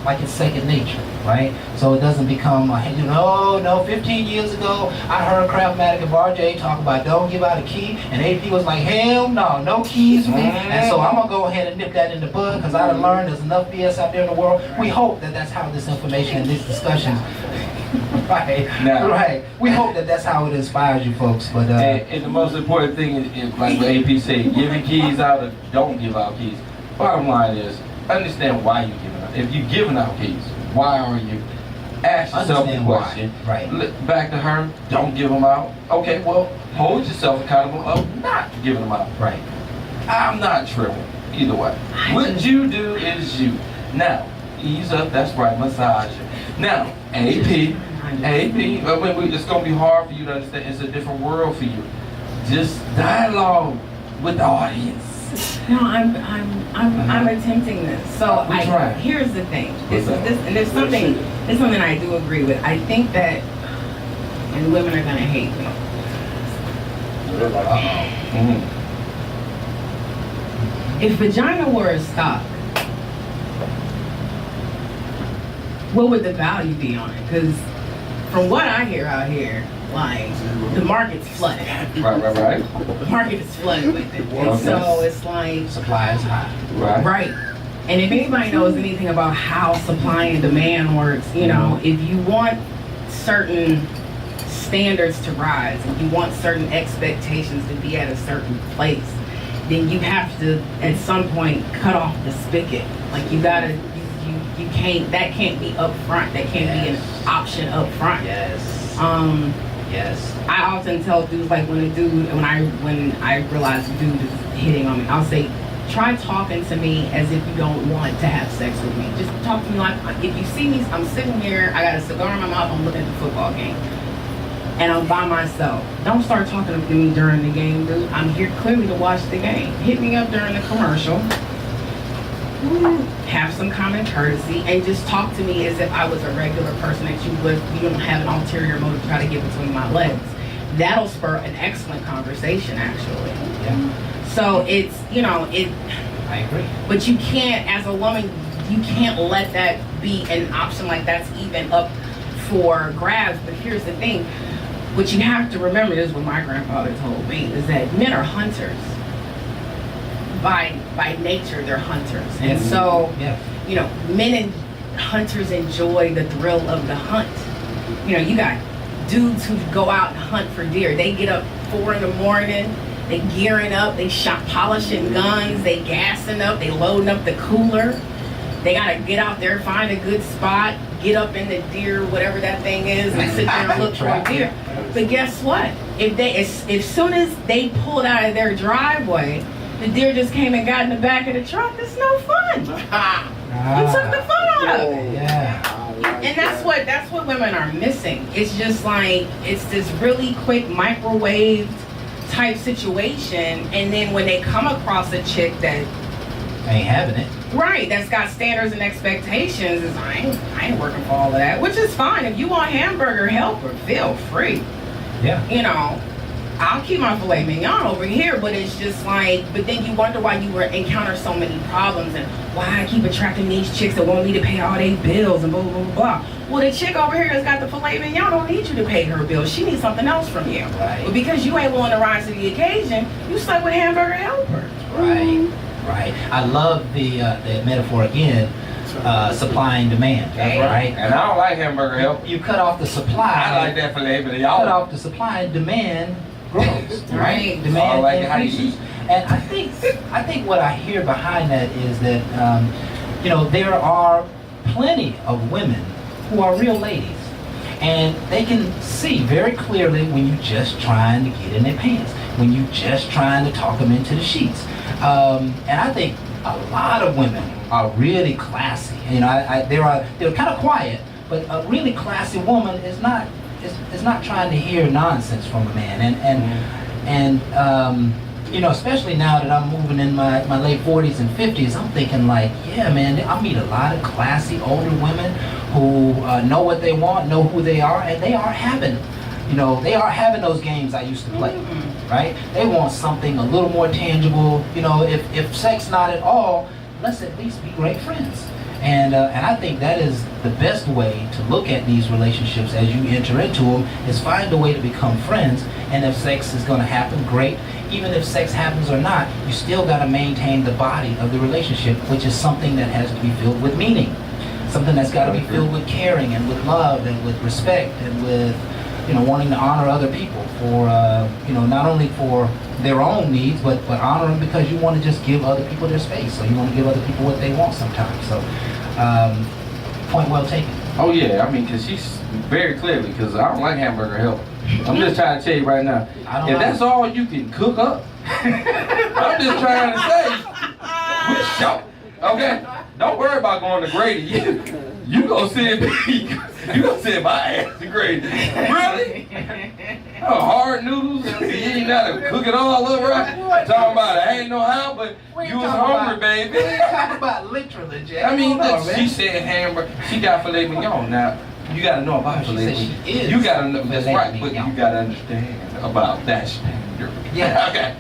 like it's second nature, right? So it doesn't become, 15 years ago, I heard Craftmatic and Bar J talk about don't give out a key, and AP was like, hell no keys for me. And so I'm gonna go ahead and nip that in the bud, because I done learned there's enough BS out there in the world. We hope that that's how this information and these discussions, right. We hope that that's how it inspires you folks. But and the most important thing is like what AP said, giving keys out or don't give out keys. Bottom line is, understand why you're giving out. If you're giving out keys, why are you? Ask yourself the question. Right. Back to her, don't give them out. Okay, well, hold yourself accountable of not giving them out. Right. I'm not tripping. Either way. What you do is you. Now, ease up, that's right, massage it. Now, AP, it's going to be hard for you to understand. It's a different world for you. Just dialogue with the audience. No, I'm attempting this. So here's the thing. There's something I do agree with. I think that, and women are gonna hate me. If vagina were a stock, what would the value be on it? Because from what I hear out here, like, the market's flooded. Right. The market is flooded with it. And so it's like, supply is high. Right. And if anybody knows anything about how supply and demand works, if you want certain standards to rise, if you want certain expectations to be at a certain place, then you have to, at some point, cut off the spigot. Like, you gotta, you can't, that can't be up front. That can't be an option up front. Yes. Yes. I often tell dudes, like, when I realize a dude is hitting on me, I'll say, try talking to me as if you don't want to have sex with me. Just talk to me like, if you see me, I'm sitting here, I got a cigar in my mouth, I'm looking at the football game. And I'm by myself. Don't start talking to me during the game, dude. I'm here clearly to watch the game. Hit me up during the commercial. Have some common courtesy and just talk to me as if I was a regular person that you don't have an ulterior motive to try to get between my legs. That'll spur an excellent conversation, actually. Yeah. So it's, I agree. But you can't, as a woman, you can't let that be an option like that's even up for grabs. But here's the thing, what you have to remember, this is what my grandfather told me, is that men are hunters. By nature, they're hunters. And so, men and hunters enjoy the thrill of the hunt. You got dudes who go out and hunt for deer. They get up 4 a.m, they gearing up, they polishing guns, they gassing up, they loading up the cooler. They gotta get out there, find a good spot, get up in the deer, whatever that thing is, and sit there and look for a deer. But guess what? As soon as they pulled out of their driveway, the deer just came and got in the back of the truck. It's no fun. You took the fun out of it. Yeah. And that's what women are missing. It's just like, it's this really quick microwave type situation, and then when they come across a chick that ain't having it, right, that's got standards and expectations, is I ain't working for all of that, which is fine. If you want hamburger helper, feel free. Yeah. I'll keep my filet mignon over here, but it's just like, but then you wonder why you encounter so many problems and why I keep attracting these chicks that want me to pay all their bills and blah, blah, blah, blah. Well, the chick over here that's got the filet mignon don't need you to pay her bills. She needs something else from you. Right. But because you ain't willing to rise to the occasion, you stuck with hamburger helper. Right. I love the metaphor again, supply and demand. Right. And I don't like hamburger helper. You cut off the supply. I like that filet, but y'all cut off the supply and demand. grows, Right. right? I Demand like how you increases. use it. And I think what I hear behind that is that, there are plenty of women who are real ladies. And they can see very clearly when you're just trying to get in their pants, when you're just trying to talk them into the sheets. And I think a lot of women are really classy. They're kind of quiet, but a really classy woman is not trying to hear nonsense from a man. Especially now that I'm moving in my late 40s and 50s, I'm thinking like, yeah, man, I meet a lot of classy older women who know what they want, know who they are, and they are having those games I used to play, right? They want something a little more tangible. If sex not at all, let's at least be great friends. And I think that is the best way to look at these relationships as you enter into them, is find a way to become friends. And if sex is going to happen, great. Even if sex happens or not, you still got to maintain the body of the relationship, which is something that has to be filled with meaning. Something that's got to be filled with caring and with love and with respect and with, wanting to honor other people for, not only for their own needs, but honor them because you want to just give other people their space. So you want to give other people what they want sometimes. So, point well taken. Oh yeah, I mean, because she's very clearly, because I don't like hamburger help. I'm just trying to tell you right now, if that's all you can cook up, I'm just trying to say, we show. Okay? Don't worry about going to Grady. You gonna send me, you gonna send my ass to Grady. Really? Oh, hard noodles, you ain't got to cook it all up right? Talking about it, I ain't know how, but you was hungry, baby. We ain't talking about literally, Jay. I mean, she said hamburger, she got filet mignon. Now, you gotta know about filet mignon. You gotta know, that's right, but you gotta understand about that standard. Yeah. Okay.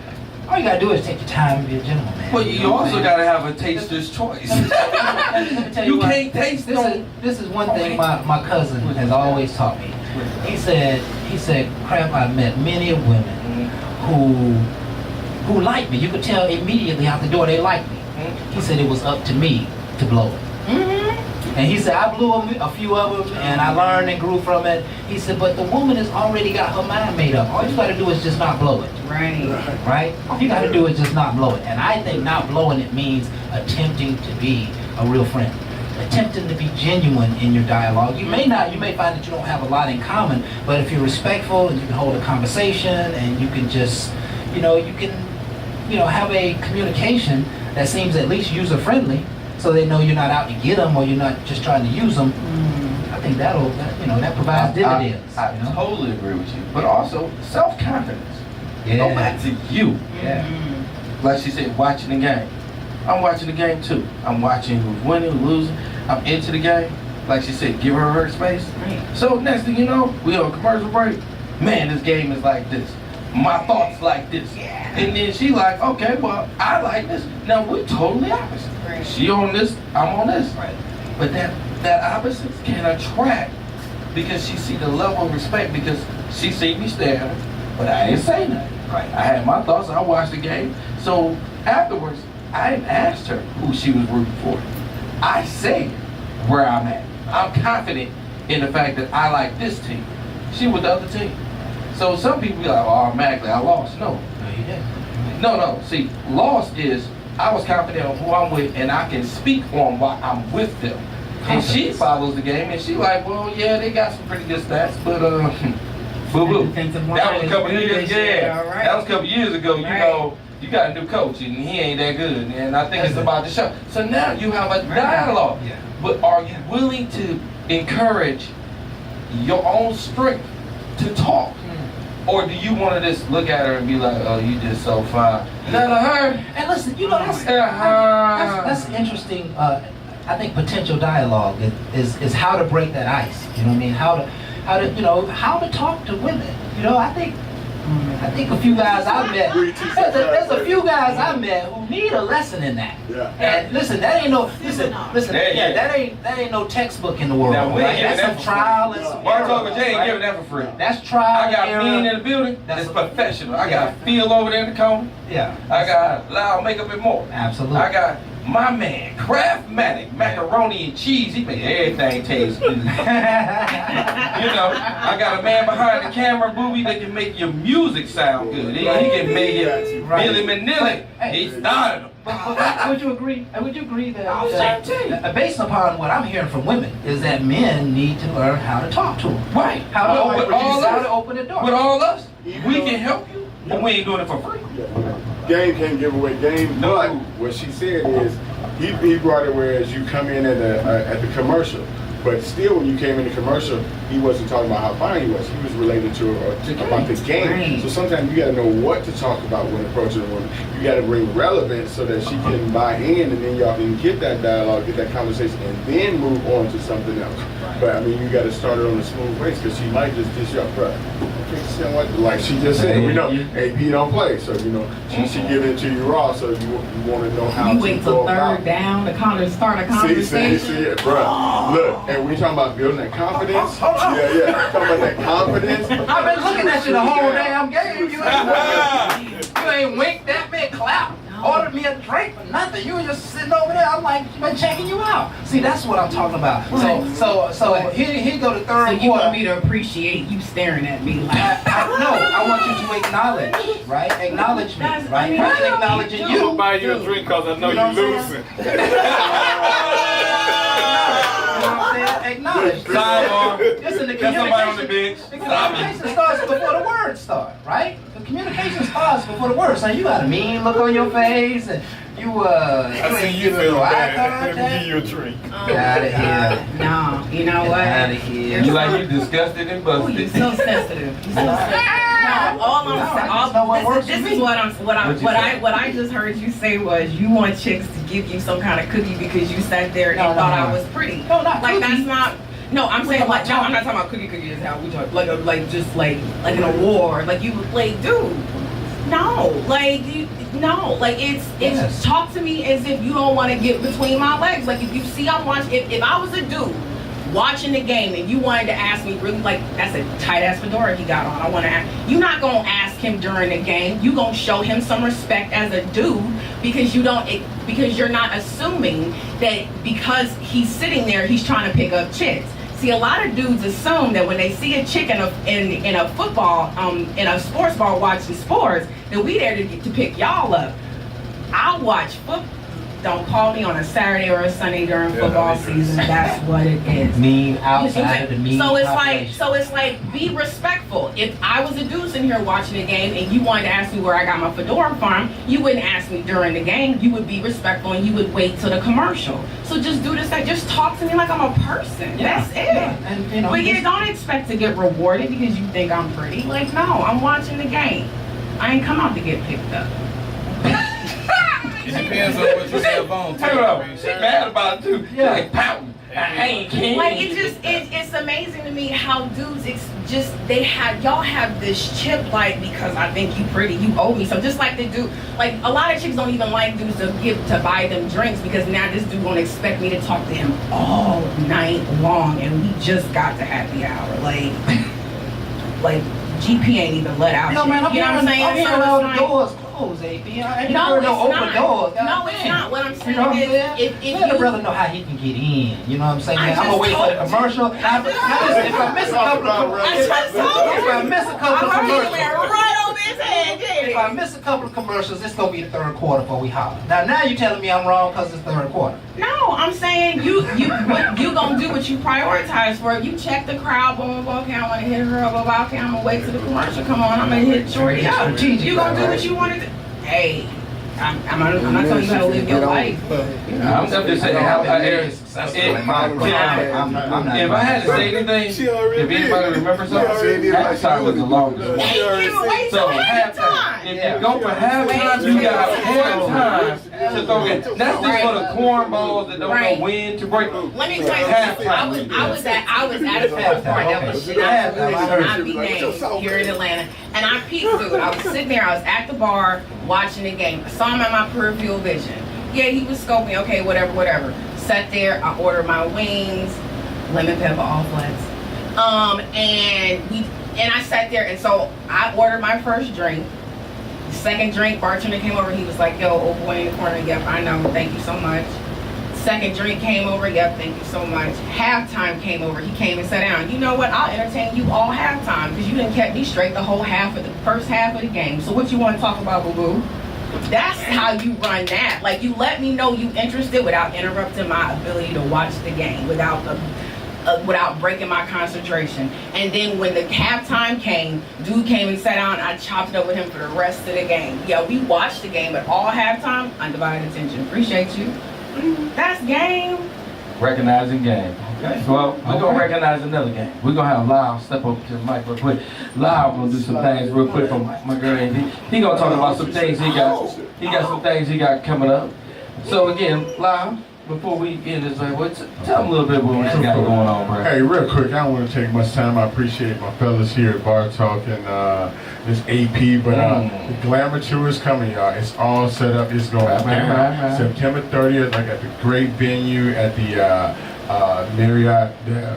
All you gotta do is take your time and be a gentleman, man. Well, you also gotta have a taster's choice. Let me tell You what, can't taste this is one thing my cousin has always taught me. He said, crap, I've met many women who like me. You could tell immediately out the door they like me. He said it was up to me to blow it. And he said, I blew a few of them, and I learned and grew from it. He said, but the woman has already got her mind made up. All you got to do is just not blow it. Right? All you got to do is just not blow it. And I think not blowing it means attempting to be a real friend. Attempting to be genuine in your dialogue. You may find that you don't have a lot in common, but if you're respectful and you can hold a conversation and you can just, have a communication that seems at least user-friendly, so they know you're not out to get them or you're not just trying to use them. I think that provides dividends. I totally agree with you. But also self-confidence. Yeah. Go back to you. Yeah. Like she said, watching the game. I'm watching the game too. I'm watching who's winning, who's losing. I'm into the game. Like she said, give her space. Right. So next thing you know, we on commercial break. Man, this game is like this. My thoughts like this. Yeah. And then she like, okay, well, I like this. Now we're totally opposite. Right. She on this, I'm on this. Right. But that opposite can attract because she see the level of respect because she see me staring, but I ain't say nothing. Right. I had my thoughts, I watched the game. So afterwards, I asked her who she was rooting for. I say where I'm at. I'm confident in the fact that I like this team. She with the other team. So some people be like, oh, automatically I lost. No. No, you didn't. No. See, lost is I was confident on who I'm with and I can speak on why I'm with them. And she follows the game and she like, well, yeah, they got some pretty good stats, but boo-boo. That was a couple years, that was a couple years ago, you know, you got a new coach and he ain't that good. And I think it's about to show. So now you have a dialogue. Yeah. But are you willing to encourage your own strength to talk? Or do you want to just look at her and be like, oh, you just so fine? None of her. And listen, that's interesting. I think potential dialogue is how to break that ice. You know what I mean? How to talk to women. I think a few guys I've met. There's a few guys I've met who need a lesson in that. Yeah. And listen, that ain't no textbook in the world. Now, we ain't right? giving That's that some for trial free. and some Bar error. Talk with Jay ain't right? giving that for free. That's trial. I got error. mean in the building. That's It's professional. I got Phil over there in the corner. Yeah. I got loud makeup and more. Absolutely. I got My man, Craftmatic, macaroni and cheese, he make everything taste good. You know, I got a man behind the camera, Booby, that can make your music sound good. He can make it Billy Manilli. He started them. But would you agree? Would you agree that based upon what I'm hearing from women is that men need to learn how to talk to them, Right. how to open the door. With all us, we can help you, but we ain't doing it for free. Game can't give away game. No. But what she said is, he brought it whereas you come in at the commercial, but still when you came in the commercial, he wasn't talking about how fine he was. He was related to about the game. Right. So sometimes you got to know what to talk about when approaching a woman. You got to bring relevance so that she can buy in, and then y'all can get that dialogue, get that conversation, and then move on to something else. But I mean, you got to start it on a smooth pace because she might just dish you up front. Like she just said, we know AP don't play, so you know she give it to you raw. So you want to know how You to wait go till about third down to start a conversation. See it, bruh. Look, and we talking about building that confidence. Yeah. Talking about that confidence. I've been looking at you the whole damn game. You ain't winked at me, clap, ordered me a drink for nothing. You were just sitting over there. I'm like, been checking you out. See, that's what I'm talking about. So here go the third So you quarter. want me to appreciate you staring at me like I want you to acknowledge, right? Acknowledge me, That's- right? I mean, I'm I know acknowledging you you. do. Buy you a drink because I know You know what you're I'm losing. You know what I'm saying? Acknowledge. Sidebar. Listen, the Got somebody on the communication, bench. the Stop communication it. starts before the words start, right? The communication starts before the words. So you got a mean look on your face, and you I see you feel bad. Let me give you a drink. Get out of here. no, you know what? Get outta here. You like you disgusted and Oh, you're busted. so sensitive. You're so sensitive. No, all No, I I'm just know what works saying, for this is me. what I just heard you say was you want chicks to give you some kind of cookie because you sat there and No, thought no. I was pretty. No, not like cookie. that's not. No, I'm saying like no, I'm not talking about cookie is how we talk like just like an award. Like you like dude. No, like it's Yes. talk to me as if you don't want to get between my legs. Like if you see I'm watching, if I was a dude watching the game and you wanted to ask me really like that's a tight ass fedora he got on. I want to ask. You're not gonna ask him during the game. You gonna show him some respect as a dude because because you're not assuming that because he's sitting there he's trying to pick up chicks. See, a lot of dudes assume that when they see a chick in a football, in a sports bar watching sports, that we there to pick y'all up. I watch football. Don't call me on a Saturday or a Sunday during football season. That's what it is. Mean outside of the mean So population. it's like be respectful. If I was a dude in here watching the game and you wanted to ask me where I got my fedora from, you wouldn't ask me during the game. You would be respectful and you would wait till the commercial. So just do this. Like just talk to me like I'm a person. That's it. Yeah. And you know, But yeah, don't expect to get rewarded because you think I'm pretty. Like no, I'm watching the game. I ain't come out to get picked up. It depends on what you have on. Hold on. She mad about it too. Yeah. Like pouting. I ain't kidding. Like it's amazing to me how dudes y'all have this chip like because I think you pretty, you owe me. So just like the dude, like a lot of chicks don't even like dudes to buy them drinks because now this dude gonna expect me to talk to him all night long and we just got to happy hour. Like GP ain't even let out. No, man, I'm you know what I'm saying? I'm hearing So all it's the like- doors closed, AP. I ain't No, heard no it's open not. doors. No, it's not. What I'm saying You know what I'm is, saying? if Let the you- brother know how he can get in. You know what I'm saying? I I'm gonna just wait for the told commercial. Now, listen, if I miss a couple of I just told you. if I miss a couple of I'm commercials, right over his head, did if I miss a couple of commercials, it's gonna be the third quarter before we holler. Now you're telling me I'm wrong because it's third quarter. No, I'm saying you gonna do what you prioritize for. If you check the crowd, boom, okay, I wanna hit her up, okay, I'm gonna wait till the commercial come on, I'm gonna hit shorty up. Strategic, You gonna do right? what you wanna do. Hey, I'm not telling you how to live your life. I'm just saying how I Very successful in my craft. I'm not. If I had to say anything, She already if anybody did. remembers She already something, did. halftime was the longest one. Thank you. Wait So till halftime. halftime, if you go for halftime, you got halftime to throw in. That's just for the cornballs that don't Right. know when to break. Let me tell you something. I was at a food party that was shit out of be named here in Atlanta, and I peeped dude. I was sitting there. I was at the bar watching the game. I saw him at my peripheral vision. Yeah, he was scoping. Okay, whatever. Sat there. I ordered my wings, lemon pepper all flats. And I sat there, and so I ordered my first drink. Second drink, bartender came over. He was like, yo, old boy in the corner. Yep, I know. Thank you so much. Second drink came over. Yep, thank you so much. Halftime came over. He came and sat down. You know what? I'll entertain you all halftime because you didn't keep me straight the whole first half of the game. So what you want to talk about, boo-boo? That's how you run that. Like, you let me know you interested without interrupting my ability to watch the game, without breaking my concentration. And then when the halftime came, dude came and sat down, and I chopped it up with him for the rest of the game. Yeah, we watched the game, but all halftime, undivided attention. Appreciate you. That's game. Recognizing game. Okay. Well, we're gonna recognize another game. We're gonna have Lyle step up to the mic real quick. Lyle gonna do some things real quick from my girl AD. He gonna talk about some things he got. He got some things he got coming up. So again, Lyle, before we end this, tell him a little bit about what you got going on, bro. Hey, real quick, I don't want to take much time. I appreciate my fellas here at Bar Talk and this AP, but the Glamour Tour is coming, y'all. It's all set up. It's going down September 30th. I got the great venue at the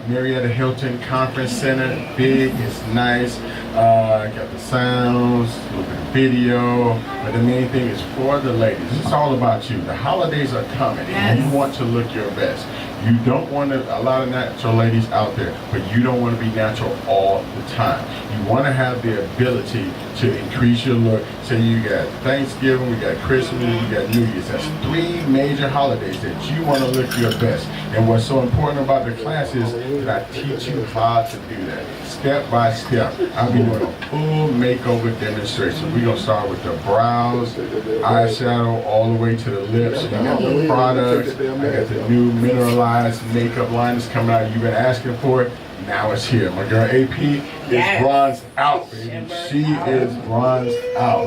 Marietta Hilton Conference Center. Big, it's nice. Got the sounds, a little bit of video, but the main thing is for the ladies. It's all about you. The holidays are coming, and you want to look your best. You don't want to, a lot of natural ladies out there, but you don't want to be natural all the time. You want to have the ability to increase your look. So you got Thanksgiving, we got Christmas, we got New Year's. That's 3 major holidays that you want to look your best. And what's so important about the class is that I teach you how to do that. Step by step. I'll be doing a full makeover demonstration. We're going to start with the brows, eyeshadow, all the way to the lips. I got the products. I got the new mineralized makeup line that's coming out. You've been asking for it. Now it's here. My girl AP is bronzed out, baby. She is bronzed out.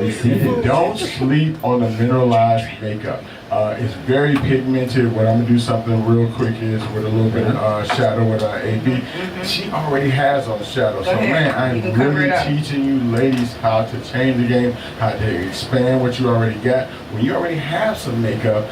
Don't sleep on the mineralized makeup. It's very pigmented. What I'm gonna do something real quick is with a little bit of shadow with AP. She already has on the shadow. So man, I'm really teaching you ladies how to change the game, how to expand what you already got. When you already have some makeup,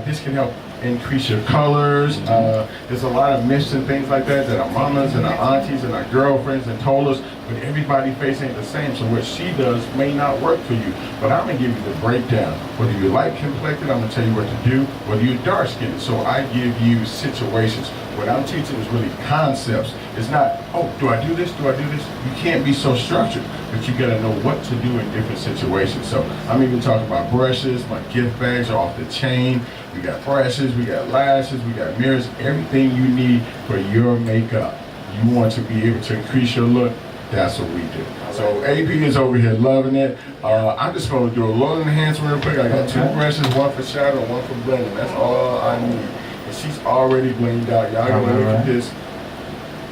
this can help increase your colors. There's a lot of myths and things like that our mamas and our aunties and our girlfriends and told us, but everybody's face ain't the same. So what she does may not work for you. But I'm gonna give you the breakdown. Whether you like complected, I'm gonna tell you what to do. Whether you're dark skinned, so I give you situations. What I'm teaching is really concepts. It's not, oh, do I do this? Do I do this? You can't be so structured, but you gotta know what to do in different situations. So I'm even talking about brushes. My gift bags are off the chain. We got brushes, we got lashes, we got mirrors, everything you need for your makeup. You want to be able to increase your look, that's what we do. So AP is over here loving it. I'm just gonna do a little enhancement real quick. I got 2 brushes, one for shadow, one for blending. That's all I need. And she's already blended out. Y'all gonna look at this.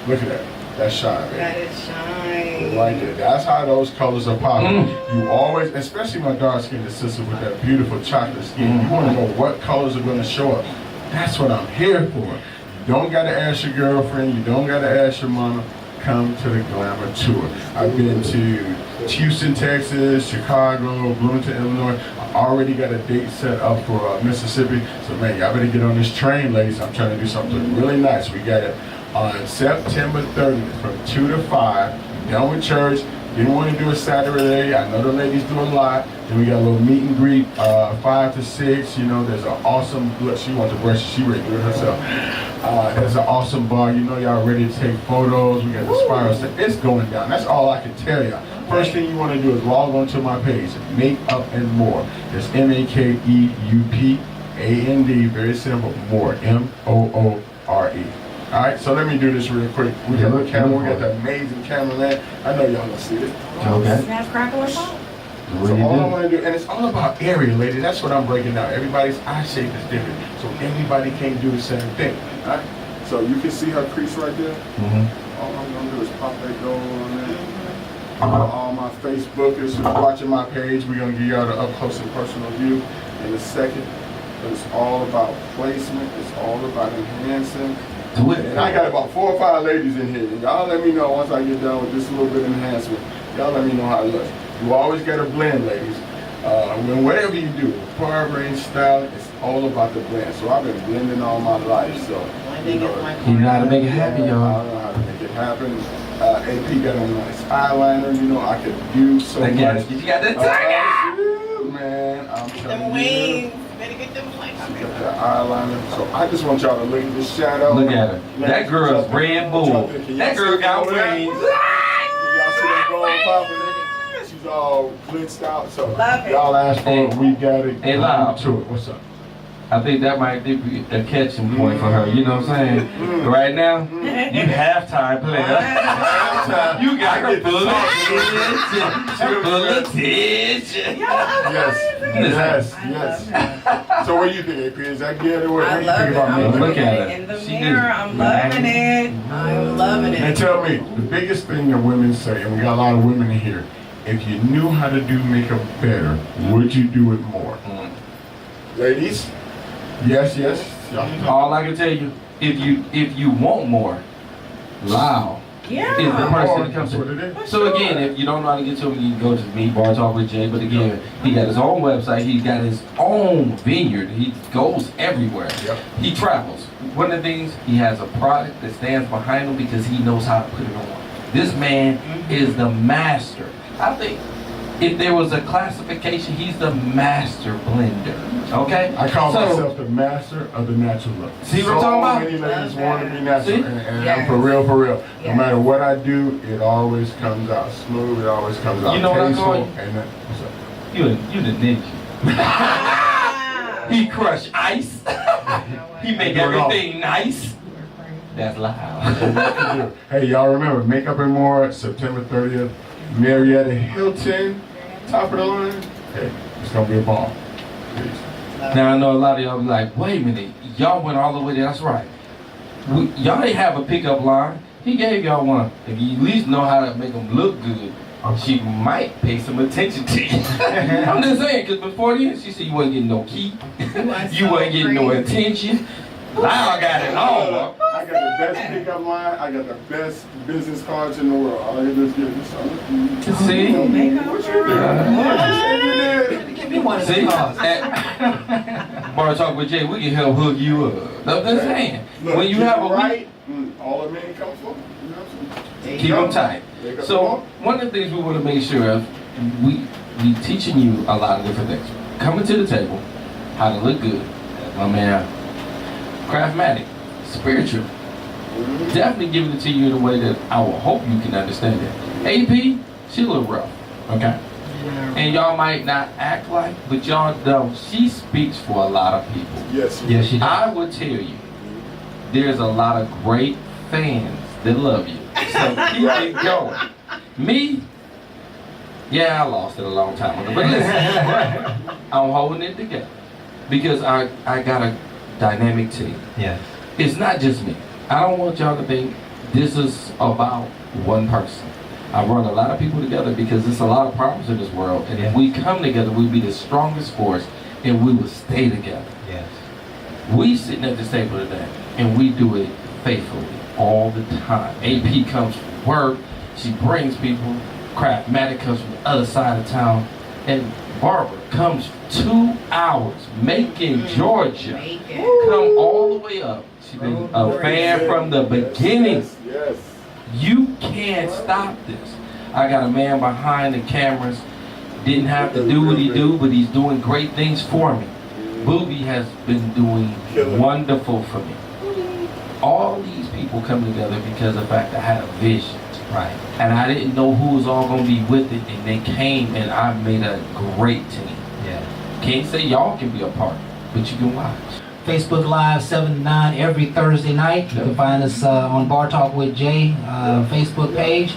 Look at that. That's shine, baby. That is shine. Right there. That's how those colors are popping. You always, especially my dark-skinned sister with that beautiful chocolate skin, you want to know what colors are going to show up. That's what I'm here for. You don't got to ask your girlfriend. You don't got to ask your mama. Come to the Glamour Tour. I've been to Houston, Texas, Chicago, Bloomington, Illinois. I already got a date set up for Mississippi. So man, y'all better get on this train, ladies. I'm trying to do something really nice. We got it on September 30th from 2 to 5. Done with church. Didn't want to do a Saturday. I know the ladies do a lot. Then we got a little meet and greet, 5 to 6. You know, there's an awesome, look, she wants to brush, she ready to do it herself. There's an awesome bar. You know, y'all ready to take photos. We got the spiral stuff. It's going down. That's all I can tell y'all. First thing you want to do is log on to my page, Makeup and More. It's MAKEUPAND, very simple, More, MOORE. All right, so let me do this real quick. We got the camera, we got the amazing cameraman. I know y'all gonna see this. Okay. Snap, crackle, and pop. So all I want to do, and it's all about area, lady. That's what I'm breaking down. Everybody's eye shape is different, so everybody can't do the same thing. All right. So you can see her crease right there. All I'm gonna do is pop that gold on there. All my Facebookers who's watching my page, we're gonna give y'all the up close and personal view in a second. But it's all about placement. It's all about enhancing. And I got about 4 or 5 ladies in here. And y'all let me know once I get done with this little bit of enhancement. Y'all let me know how it looks. You always got to blend, ladies. When whatever you do, barbering, styling, it's all about the blend. So I've been blending all my life. So you know how to make it happen, y'all. I know how to make it happen. AP got on nice eyeliner. You know, I could do so Look much. at it. You got that tongue. Man, I'm Them telling you. wings. Better get them wings. She got that eyeliner. So I just want y'all to look at this shadow. Look at her. That girl's Red Bull. That girl got wings. Can y'all see that gold popping? She's all blitzed out. So Love it. y'all asked for it. We got it. Hey, Lyle. To it. What's up? I think that might be a catching point for her. You know what I'm saying? Right now, you halftime player. You got her full of attention. Yes. So what do you think, AP? Is that good or what? I What do you love think it. about I'm me? Look looking at at her. it in the She mirror. did. I'm loving it. I'm loving And it. tell me, the biggest thing that women say, and we got a lot of women in here, if you knew how to do makeup better, would you do it more? Ladies? Yes. Y'all. All I can tell you, if you want more, Lyle Yeah. is the person that comes That's what to. it is. So again, if you don't know how to get to him, you can go to me, Bar Talk with Jay. But again, he got his own website. He's got his own vineyard. He goes everywhere. Yep. He travels. One of the things, he has a product that stands behind him because he knows how to put it on. This man is the master. I think if there was a classification, he's the master blender. Okay? I call So- myself the master of the natural look. See what I'm talking about? So many ladies Love want to that. be natural, See? and Yes. I'm for real. No Yes. matter what I do, it always comes out smooth. It always comes out You know what I tasteful. call you? And that, what's up? You the ninja. He crush ice. He make everything nice. That's loud. Hey, y'all remember, Makeup and More, September 30th, Marietta Hilton, top of the line. Hey, it's gonna be a bomb. Peace. Now I know a lot of y'all be like, wait a minute, y'all went all the way there. That's right. Y'all didn't have a pickup line. He gave y'all one. If you at least know how to make them look good, she might pay some attention to you. I'm just saying, because before then, she said you wasn't getting no key. You wasn't getting no attention. Now I got it all. I got the best pickup line. I got the best business cards in the world. All I do is get this on. See? What you doing? What you say you did? Give me one of See? the cards. At Bar Talk with Jay, we can help hook you up. I'm just saying. Look, When you get have it a week, right, all the men come for. You know what I'm saying? keep them tight. Make up So more. one of the things we want to make sure of, we teaching you a lot of different things. Coming to the table, how to look good. My man, Craftmatic, spiritual. Definitely giving it to you in a way that I will hope you can understand it. AP, she a little rough, okay? And y'all might not act like, but y'all know she speaks for a lot of people. Yes. Yes, she does. I would tell you, there's a lot of great fans that love you. So keep it going. Me, yeah, I lost it a long time ago. But listen, I'm holding it together because I got a dynamic team. Yes. It's not just me. I don't want y'all to think this is about one person. I run a lot of people together because there's a lot of problems in this world. And if we come together, we'll be the strongest force and we will stay together. Yes. We sitting at the table today and we do it faithfully all the time. AP comes from work, she brings people. Craftmatic comes from the other side of town. And Barbara comes 2 hours, Macon, Georgia. Come all the way up. She's been a fan from the beginning. Yes. You can't stop this. I got a man behind the cameras. Didn't have to do what he do, but he's doing great things for me. Booby has been doing wonderful for me. All these people come together because of the fact I had a vision. Right. And I didn't know who was all going to be with it, and they came, and I made a great team. Yeah. Can't say y'all can be a part, but you can watch. Facebook Live 7 to 9 every Thursday night. You can find us on Bar Talk with Jay Facebook page.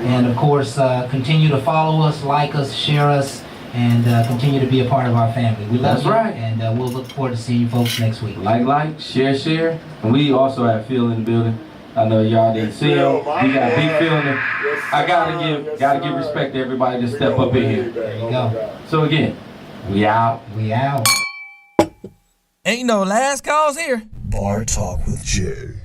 And of course, continue to follow us, like us, share us, and continue to be a part of our family. We love That's you, right. and we'll look forward to seeing you folks next week. Like, share. And we also have Phil in the building. I know y'all didn't see him. We got big Phil in there. I gotta give respect to everybody that step up in here. There you go. So again, we out. We out. Ain't no last calls here. Bar Talk with Jay.